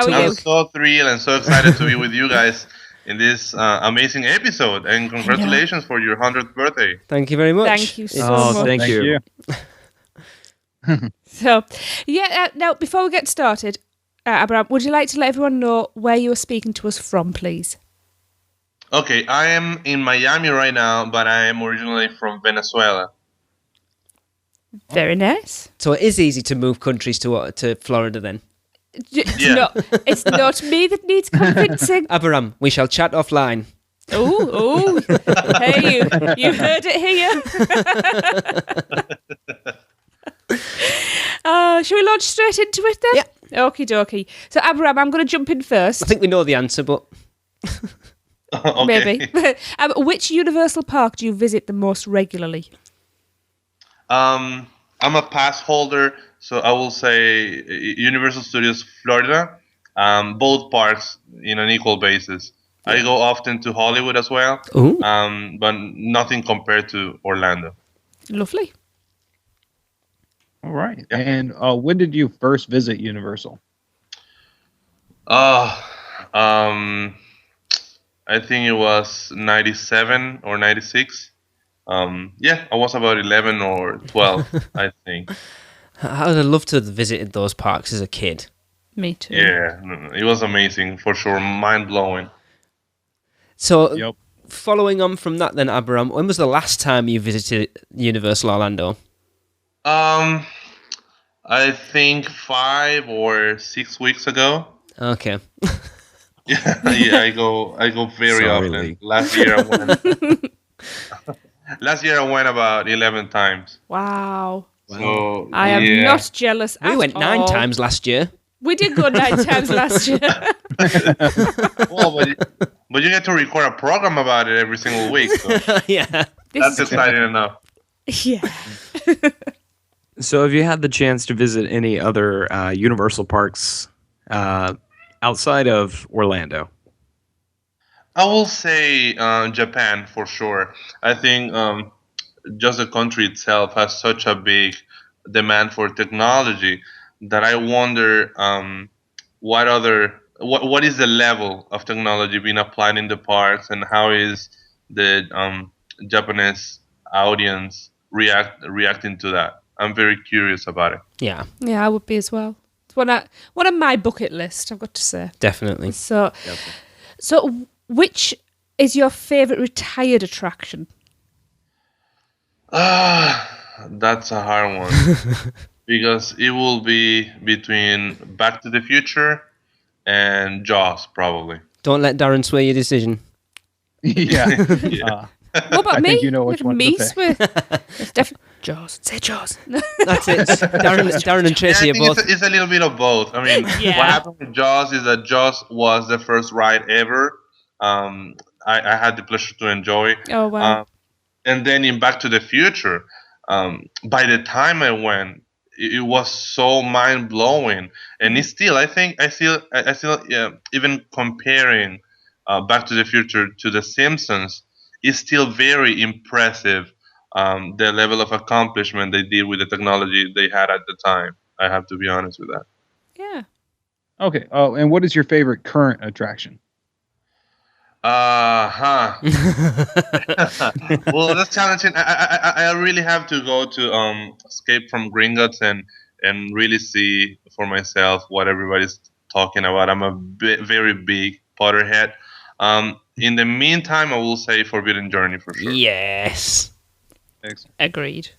are I'm you? so thrilled and so excited to be with you guys in this amazing episode. And congratulations for your 100th birthday. Thank you very much. Thank you so much. Thank you. So, now before we get started, Abraham, would you like to let everyone know where you are speaking to us from, please? Okay, I am in Miami right now, but I am originally from Venezuela. Very nice. So it is easy to move countries to Florida then. Yeah. It's not me that needs convincing. Abraham, we shall chat offline. Oh, hey, you heard it here. Shall we launch straight into it then? Yeah. Okie dokie. So, Abraham, I'm going to jump in first. I think we know the answer, but... Okay. Maybe. Which Universal Park do you visit the most regularly? I'm a pass holder, so I will say Universal Studios Florida, both parks in an equal basis. I go often to Hollywood as well, but nothing compared to Orlando. Lovely. All right. And when did you first visit Universal? I think it was 97 or 96. I was about 11 or 12, I think. I would have loved to have visited those parks as a kid. Me too. Yeah, it was amazing for sure, mind-blowing. So, following on from that then, Abraham, when was the last time you visited Universal Orlando? I think 5 or 6 weeks ago. Okay. Yeah, I go very often. Lee. Last year I went about 11 times. Wow. So I am not jealous We at went 9 all. times last year. We did go 9 times last year. Well, but you get to record a program about it every single week. So Yeah. that's exciting enough. Yeah. So have you had the chance to visit any other Universal parks outside of Orlando? I will say Japan for sure. I think just the country itself has such a big demand for technology that I wonder what is the level of technology being applied in the parks, and how is the Japanese audience reacting to that. I'm very curious about it. Yeah. Yeah, I would be as well. It's one of my bucket list, I've got to say. Definitely. So which is your favourite retired attraction? That's a hard one. Because it will be between Back to the Future and Jaws, probably. Don't let Darren sway your decision. Yeah. What about I me? think you know which Look at one me to pick. sway. It's definitely Jaws. Say Jaws. That's it. Darren and Tracy I are think both... it's a little bit of both. I mean, Yeah. what happened with Jaws is that Jaws was the first ride ever. I had the pleasure to enjoy. Oh, wow. And then in Back to the Future, by the time I went, it was so mind blowing. And it's still, I still even comparing Back to the Future to The Simpsons, it's still very impressive. The level of accomplishment they did with the technology they had at the time. I have to be honest with that. Yeah. Okay. Oh, and what is your favorite current attraction? Well, that's challenging. I really have to go to Escape from Gringotts and really see for myself what everybody's talking about. I'm a very big Potterhead. In the meantime, I will say Forbidden Journey for sure. Yes. Agreed.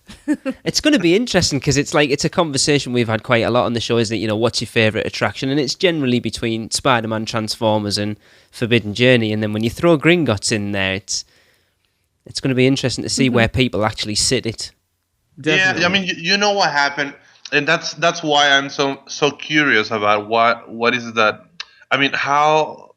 It's going to be interesting because it's a conversation we've had quite a lot on the show, isn't it? What's your favourite attraction? And it's generally between Spider-Man, Transformers and Forbidden Journey. And then when you throw Gringotts in there, it's going to be interesting to see where people actually sit it. Definitely. Yeah, I mean, you know what happened, and that's why I'm so curious about what is that. I mean, how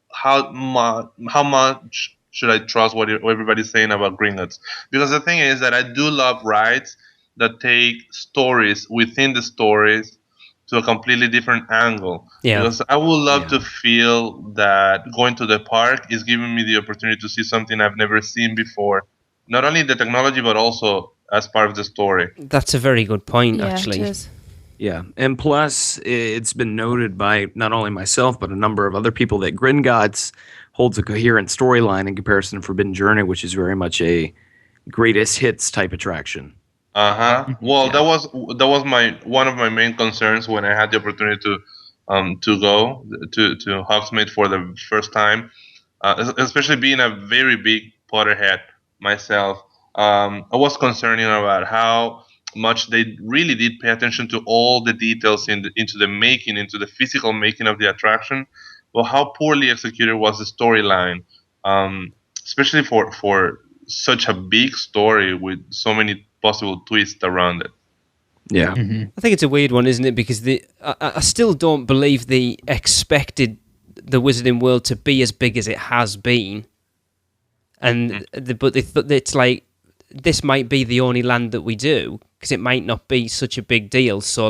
much should I trust what everybody's saying about Gringotts? Because the thing is that I do love rides that take stories within the stories to a completely different angle. Yeah. Because I would love to feel that going to the park is giving me the opportunity to see something I've never seen before. Not only the technology, but also as part of the story. That's a very good point, Yeah, actually. it is. Yeah, and plus, it's been noted by not only myself, but a number of other people that Gringotts holds a coherent storyline in comparison to Forbidden Journey, which is very much a greatest hits type attraction. Well, that was one of my main concerns when I had the opportunity to go to Hogsmeade for the first time, especially being a very big Potterhead myself. I was concerned about how much they really did pay attention to all the details into the physical making of the attraction, but how poorly executed was the storyline, especially for such a big story with so many possible twists around it. Yeah. I think it's a weird one, isn't it? Because I still don't believe they expected the Wizarding World to be as big as it has been. And but it's like, this might be the only land that we do, because it might not be such a big deal. So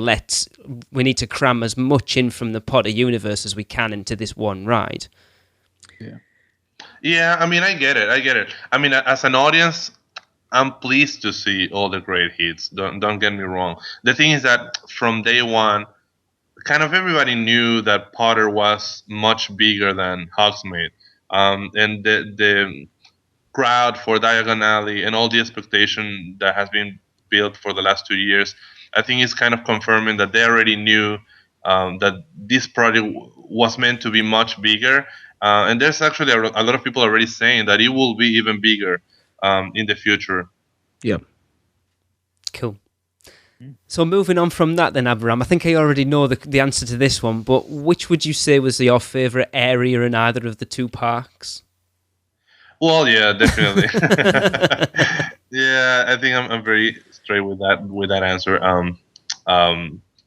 we need to cram as much in from the Potter universe as we can into this one ride. Yeah, I mean, I get it. I mean, as an audience, I'm pleased to see all the great hits. Don't get me wrong. The thing is that from day one, kind of everybody knew that Potter was much bigger than Hogsmeade, and the crowd for Diagon Alley and all the expectation that has been built for the last 2 years, I think is kind of confirming that they already knew that this project was meant to be much bigger. And there's actually a lot of people already saying that it will be even bigger in the future. Yep. Cool. So moving on from that then, Abraham, I think I already know the answer to this one, but which would you say was your favourite area in either of the two parks? Well, yeah, definitely. Yeah, I think I'm very straight with that answer.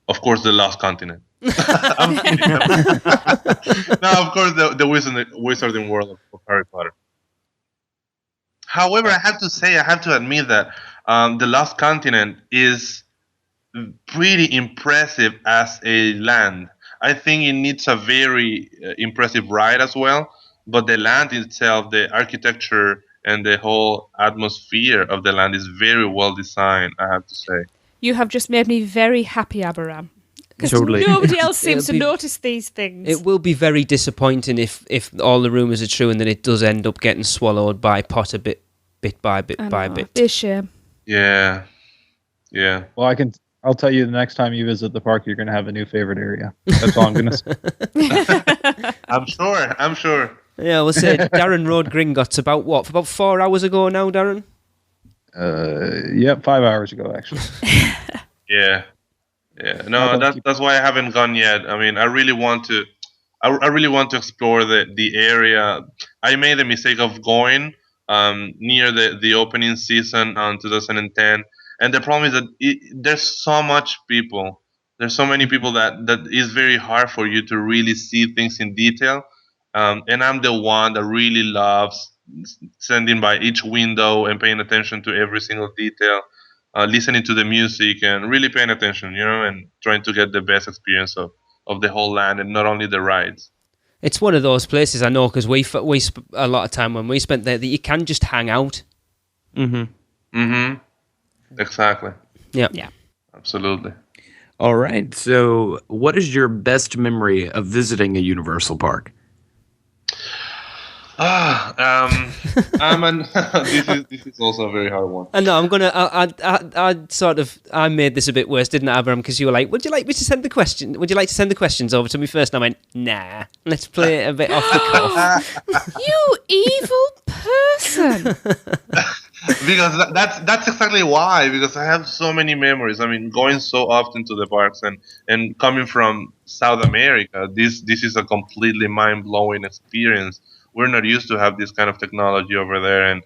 Of course, the Lost Continent. I'm kidding. No, of course, the Wizarding World of Harry Potter. However, I have to admit that the Lost Continent is pretty impressive as a land. I think it needs a very impressive ride as well. But the land itself, the architecture and the whole atmosphere of the land is very well designed, I have to say. You have just made me very happy, Abraham. Because Totally. nobody else seems to notice these things. It will be very disappointing if all the rumours are true and then it does end up getting swallowed by Potter bit by bit by bit. Be a shame. Yeah. Well, I'll tell you the next time you visit the park, you're going to have a new favorite area. That's all I'm going to say. I'm sure. Yeah, we'll say Darren rode Gringotts about 4 hours ago now, Darren? Yep, 5 hours ago, actually. Yeah. No, that's why I haven't gone yet. I mean, I really want to explore the area. I made the mistake of going near the opening season on 2010, and the problem is that there's so much people. There's so many people that is very hard for you to really see things in detail. And I'm the one that really loves standing by each window and paying attention to every single detail, listening to the music and really paying attention, and trying to get the best experience of the whole land and not only the rides. It's one of those places I know because we a lot of time when we spent there that you can just hang out. Exactly. Yeah. Absolutely. All right. So, what is your best memory of visiting a Universal Park? This is also a very hard one. I know. I made this a bit worse, didn't I, Abram? Because you were like, "Would you like me to send the question? Would you like to send the questions over to me first?" And I went, "Nah, let's play it a bit off the cuff." You evil person! Because that's exactly why. Because I have so many memories. I mean, going so often to the parks and coming from South America, this is a completely mind blowing experience. We're not used to have this kind of technology over there, and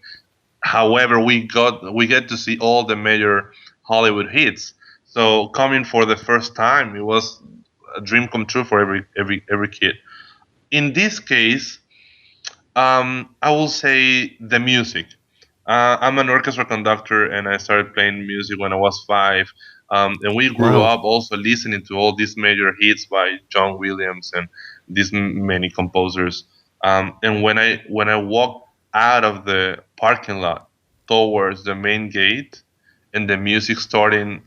however we get to see all the major Hollywood hits. So coming for the first time, it was a dream come true for every kid. In this case, I will say the music. I'm an orchestra conductor, and I started playing music when I was 5. And we grew up also listening to all these major hits by John Williams and these many composers. And when I walked out of the parking lot towards the main gate, and the music starting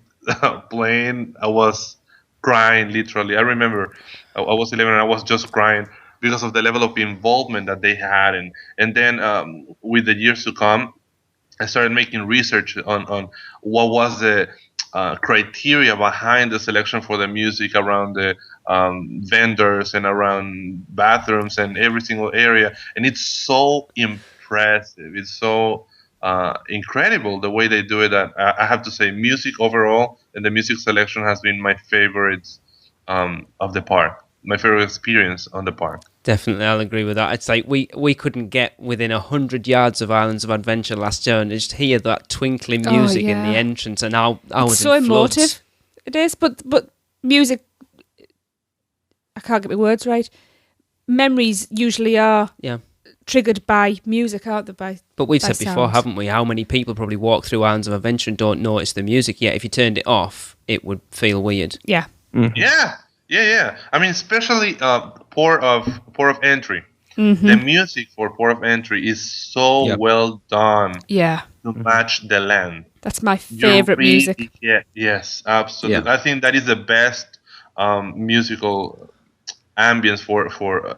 playing, I was crying literally. I remember I was 11 and I was just crying because of the level of involvement that they had, and then with the years to come, I started making research on what was the criteria behind the selection for the music around the vendors and around bathrooms and every single area. And it's so impressive. It's so incredible the way they do it. That I have to say, music overall and the music selection has been my favorites of the park. My favorite experience on the park. Definitely, I'll agree with that. It's like we couldn't get within 100 yards of Islands of Adventure last year and just hear that twinkling music in the entrance, and I was so in floods. emotive. It is, but music. I can't get my words right. Memories usually are triggered by music, aren't they? But we've said before, haven't we? How many people probably walk through Islands of Adventure and don't notice the music yet? If you turned it off, it would feel weird. Yeah. Mm-hmm. Yeah. I mean, especially Port of Entry. Mm-hmm. The music for Port of Entry is so well done. Yeah. To match the land. That's my favorite music. Yeah. Yes, absolutely. Yeah. I think that is the best musical ambience for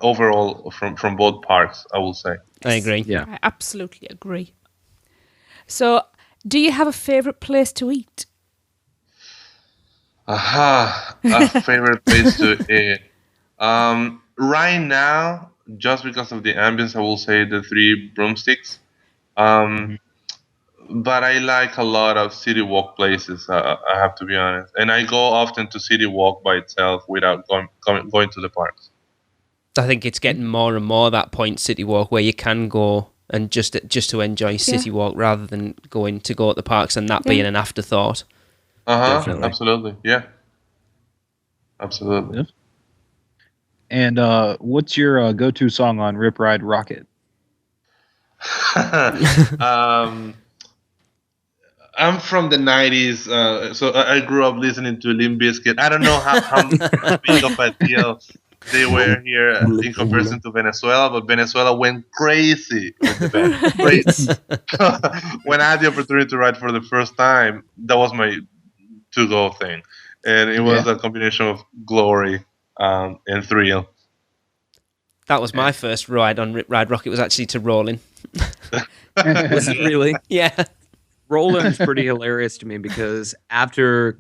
overall from both parks, I will say. I agree. Yeah. I absolutely agree. So, do you have a favorite place to eat? A favorite place to eat. Right now, just because of the ambience, I will say the Three Broomsticks. But I like a lot of City Walk places. I have to be honest, and I go often to City Walk by itself without going to the parks. I think it's getting more and more that point, City Walk, where you can go and just to enjoy City Walk rather than going to go at the parks and that being an afterthought. Absolutely, yeah. Absolutely. Yeah. And what's your go-to song on Rip Ride Rocket? I'm from the 90s, so I grew up listening to Limp Bizkit. I don't know how big of a deal they were here in comparison to Venezuela, but Venezuela went crazy with the band. Crazy. When I had the opportunity to ride for the first time, that was my to-go thing. And it was a combination of glory and thrill. That was my first ride on Rip Ride Rocket, was actually to Rolling. Was it really? Yeah. Rolling's pretty hilarious to me because after...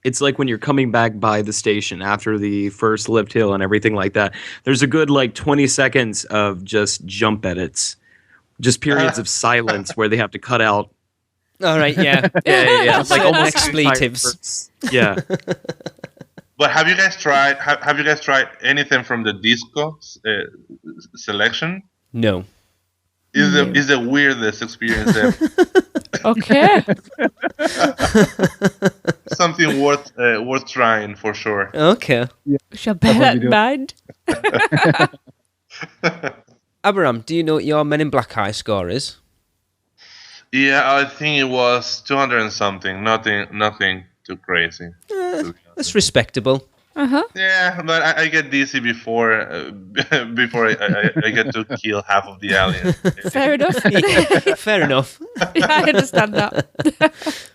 it's like when you're coming back by the station after the first lift hill and everything like that. There's a good 20 seconds of just jump edits, just periods of silence where they have to cut out. All right, yeah. Yeah. It's like almost expletives. Yeah. But have you guys tried anything from the disco selection? No. Is the weirdest experience ever. Okay. Something worth trying for sure. Okay. We shall bear that in mind. Abraham, do you know what your Men in Black high score is? Yeah, I think it was 200 and something. Nothing too crazy. That's respectable. Yeah, but I get dizzy before I get to kill half of the aliens. Fair enough. Fair enough. Yeah, I understand that.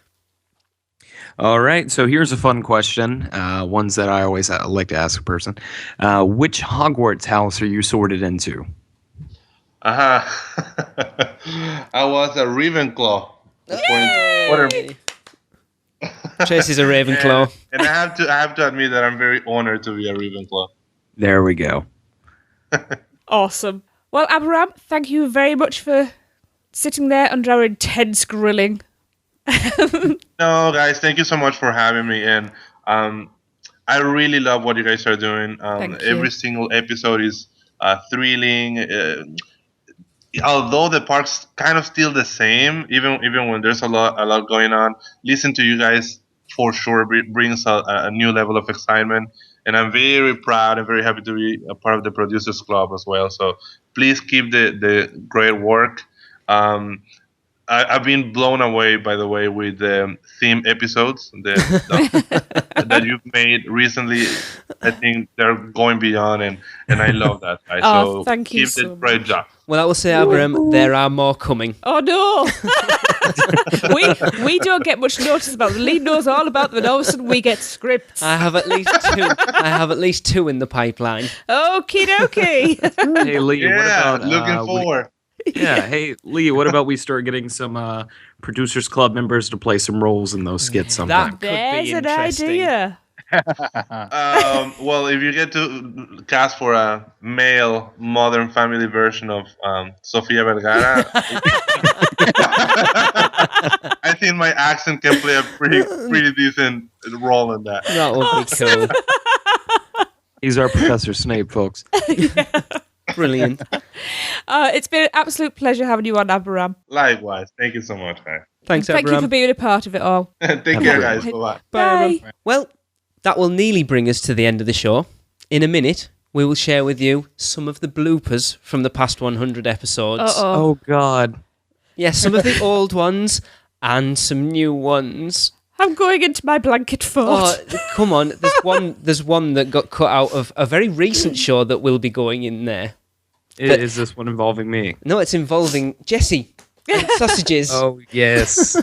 All right, so here's a fun question, ones that I always like to ask a person. Which Hogwarts house are you sorted into? I was a Ravenclaw. Tracy's a Ravenclaw. And I have to admit that I'm very honored to be a Ravenclaw. There we go. Awesome. Well, Abraham, thank you very much for sitting there under our intense grilling. No, guys, thank you so much for having me. And I really love what you guys are doing. Every single episode is thrilling. Although the park's kind of still the same, even when there's a lot going on, listen to you guys for sure brings a new level of excitement. And I'm very proud and very happy to be a part of the Producers Club as well. So please keep the great work. I've been blown away, by the way, with the theme episodes that you've made recently. I think they're going beyond, and I love that. Guys. So thank you keep the great job. Well, I will say, Abraham, there are more coming. Oh no! we don't get much notice about them. Lee knows all about them, and all of a sudden we get scripts. I have at least two in the pipeline. Okie dokie. Hey, Lee, what about... looking forward. Yeah, hey, Lee, what about we start getting some Producers Club members to play some roles in those skits sometime? There's an idea. Well, if you get to cast for a male Modern Family version of Sofia Vergara, I think my accent can play a pretty decent role in that. That would be cool. He's our Professor Snape, folks. Brilliant. It's been an absolute pleasure having you on, Abraham. Likewise. Thank you so much, guys. Thanks, Thank you for being a part of it all. Take care, guys. Bye-bye. Bye. Well, that will nearly bring us to the end of the show. In a minute, we will share with you some of the bloopers from the past 100 episodes. Oh, God. Yes, some of the old ones and some new ones. I'm going into my blanket fort. Oh, come on. There's one that got cut out of a very recent show that will be going in there. Is this one involving me? No, it's involving Jesse. And sausages. Oh, yes.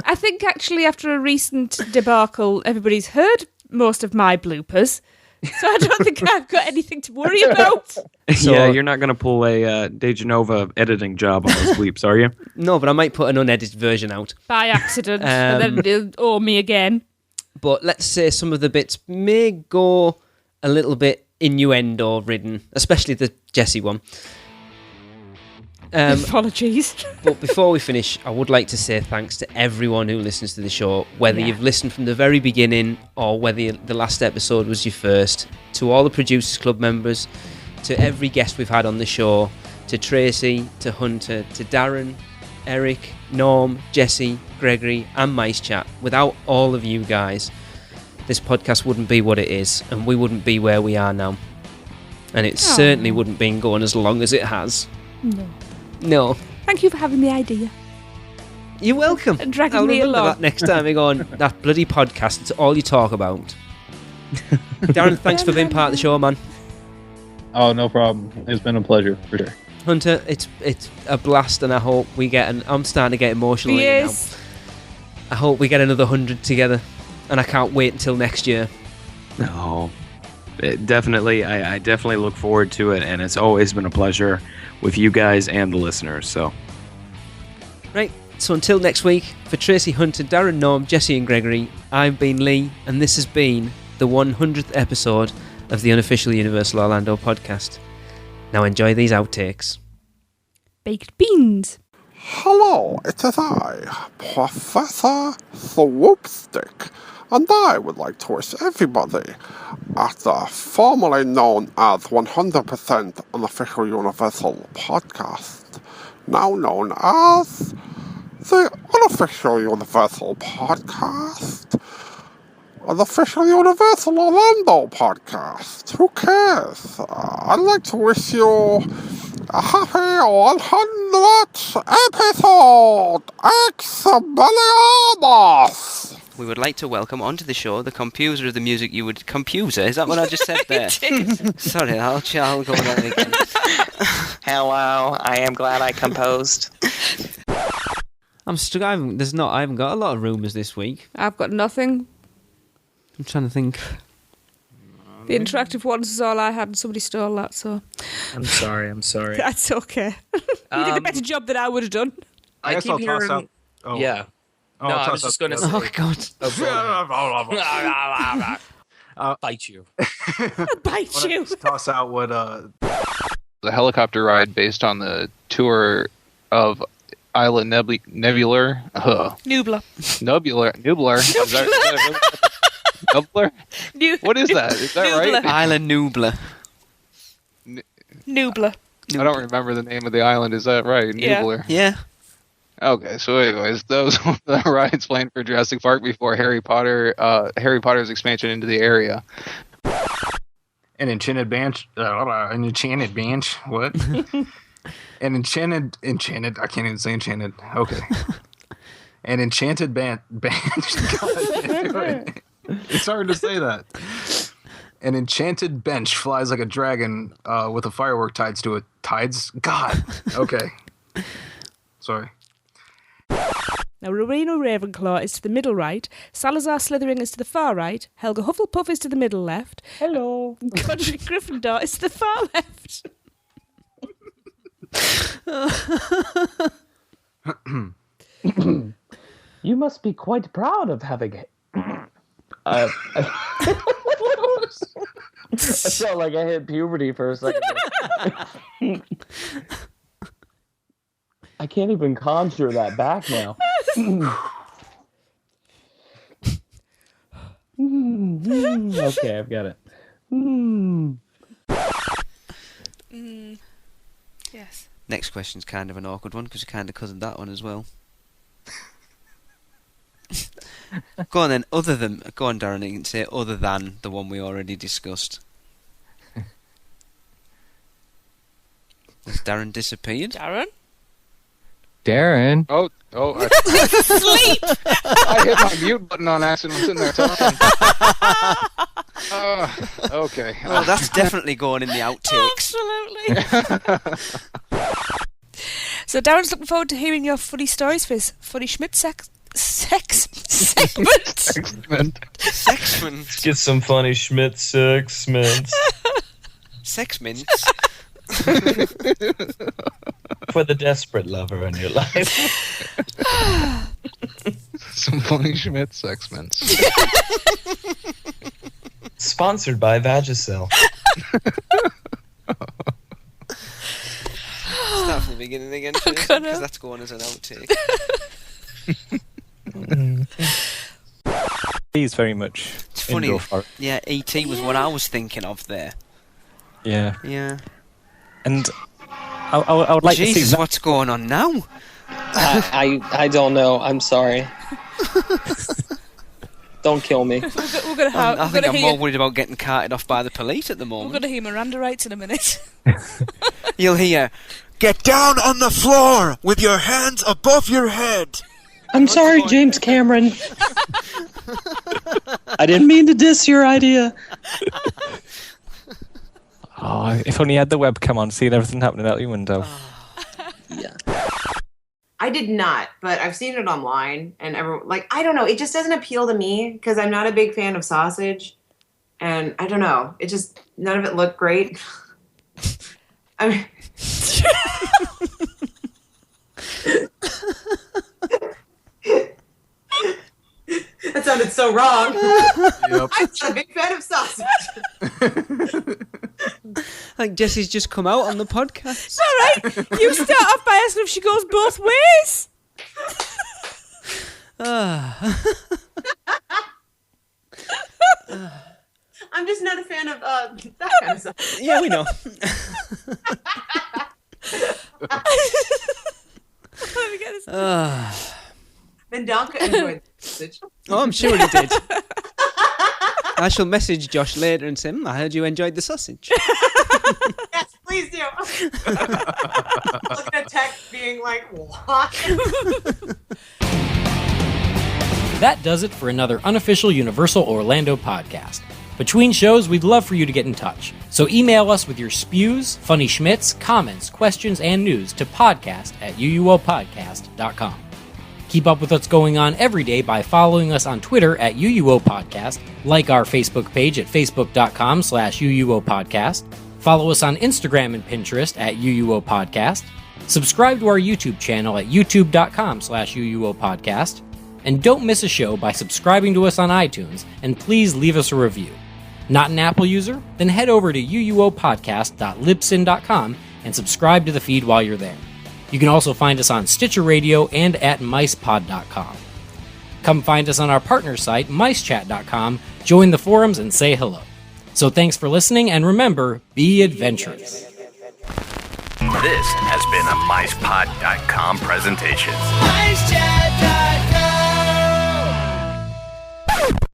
I think actually after a recent debacle, everybody's heard most of my bloopers. So I don't think I've got anything to worry about. Yeah, you're not going to pull a DeGenova editing job on those bleeps, are you? No, but I might put an unedited version out. By accident. And then they'll owe me again. But let's say some of the bits may go a little bit innuendo-ridden, especially the Jesse one. Apologies. But before we finish, I would like to say thanks to everyone who listens to the show, whether you've listened from the very beginning or whether the last episode was your first, to all the Producers Club members, to every guest we've had on the show, to Tracy, to Hunter, to Darren, Eric, Norm, Jesse, Gregory, and Mice Chat. Without all of you guys, this podcast wouldn't be what it is, and we wouldn't be where we are now. And it certainly wouldn't been going as long as it has. No. Thank you for having the idea. You're welcome. And dragging I'll me remember along. that next time we go on that bloody podcast. It's all you talk about. Darren, thanks for being part of the show, man. Oh, no problem. It's been a pleasure, for sure. Hunter, it's a blast, and I hope we get I'm starting to get emotional here now. I hope we get another 100 together, and I can't wait until next year. No. Definitely, I definitely look forward to it, and it's always been a pleasure with you guys and the listeners. So, right. So until next week, for Tracy, Hunter, Darren, Norm, Jesse, and Gregory, I've been Lee, and this has been the 100th episode of the unofficial Universal Orlando podcast. Now enjoy these outtakes. Baked beans. Hello, it is I, Professor Swoopstick, and I would like to wish everybody at the formerly known as 100% Unofficial Universal Podcast, now known as the Unofficial Universal Podcast, Unofficial Universal Orlando Podcast. Who cares? I'd like to wish you a happy 100th episode! Expelliarmus! we would like to welcome onto the show the composer of the music you would... Composer? Is that what I just said there? Sorry, I'll go on that again. Hello, I am glad I composed. I'm stuck. I haven't got a lot of rumours this week. I've got nothing. I'm trying to think. The interactive ones is all I had, and somebody stole that, so... I'm sorry. That's okay. You did a better job than I would have done. I keep hearing... Yeah. Oh, no, I was just going to say... Oh, God. Bite you. Bite you. Toss out what... The helicopter ride based on the tour of Island Nebular. Nublar. Nublar. Is that Nublar? What is that? Is that right? Island Nublar. Nublar. I don't remember the name of the island. Is that right? Yeah. Nublar. Yeah. Okay, so anyways, those were the rides planned for Jurassic Park before Harry Potter's expansion into the area. An enchanted bench. An enchanted bench. What? An enchanted. I can't even say enchanted. Okay. An enchanted bench. It's hard to say that. An enchanted bench flies like a dragon with a firework tied to it. Tides? God. Okay. Sorry. Now, Rowena Ravenclaw is to the middle right, Salazar Slytherin is to the far right, Helga Hufflepuff is to the middle left. Hello. Godric Gryffindor is to the far left. You must be quite proud of having it. I felt like I hit puberty for a second. I can't even conjure that back now. Okay, I've got it. Yes. Next question's kind of an awkward one because you kind of covered that one as well. Go on then. Go on, Darren. You can say other than the one we already discussed. Has Darren disappeared? Darren? Oh! Sleep! I hit my mute button on accident. I'm sitting there talking. Okay. Well, that's definitely going in the outtakes. Absolutely. So Darren's looking forward to hearing your funny stories for his funny Schmidt segment. Sexment. Get some funny Schmidt segments. Sexmints. For the desperate lover in your life. Some funny Schmidt segments. Sponsored by Vagisil. Start from the beginning again, because that's going as an outtake. He's very much. It's funny. Yeah, E.T. was what I was thinking of there. Yeah. Yeah. And I would like to see what's going on now? I don't know. I'm sorry. Don't kill me. We're gonna have, I think I'm more worried about getting carted off by the police at the moment. We're going to hear Miranda rights in a minute. You'll hear, "Get down on the floor with your hands above your head." I'm sorry, James Cameron. I didn't mean to diss your idea. Oh, if only you had the webcam on, seeing everything happening out your window. Yeah. I did not, but I've seen it online, and I don't know, it just doesn't appeal to me because I'm not a big fan of sausage, and I don't know, none of it looked great. I mean, that sounded so wrong. Yep. I'm not a big fan of sausage. I think Jessie's just come out on the podcast. It's all right. You start off by asking if she goes both ways. I'm just not a fan of that kind of stuff. Yeah, we know. Let me get this. Mendonca enjoyed the message. Oh, I'm sure he did. I shall message Josh later and say, I heard you enjoyed the sausage. Yes, please do. Looking at text being like, what? That does it for another unofficial Universal Orlando podcast. Between shows, we'd love for you to get in touch. So email us with your spews, funny schmits, comments, questions, and news to podcast@uuopodcast.com. Keep up with what's going on every day by following us on Twitter at UUOPodcast, like our Facebook page at facebook.com/UUOPodcast, follow us on Instagram and Pinterest at UUOPodcast, subscribe to our YouTube channel at youtube.com/UUOPodcast, and don't miss a show by subscribing to us on iTunes, and please leave us a review. Not an Apple user? Then head over to uuopodcast.libsyn.com and subscribe to the feed while you're there. You can also find us on Stitcher Radio and at micepod.com. Come find us on our partner site, micechat.com, join the forums, and say hello. So thanks for listening, and remember, be adventurous. This has been a micepod.com presentation. MiceChat.com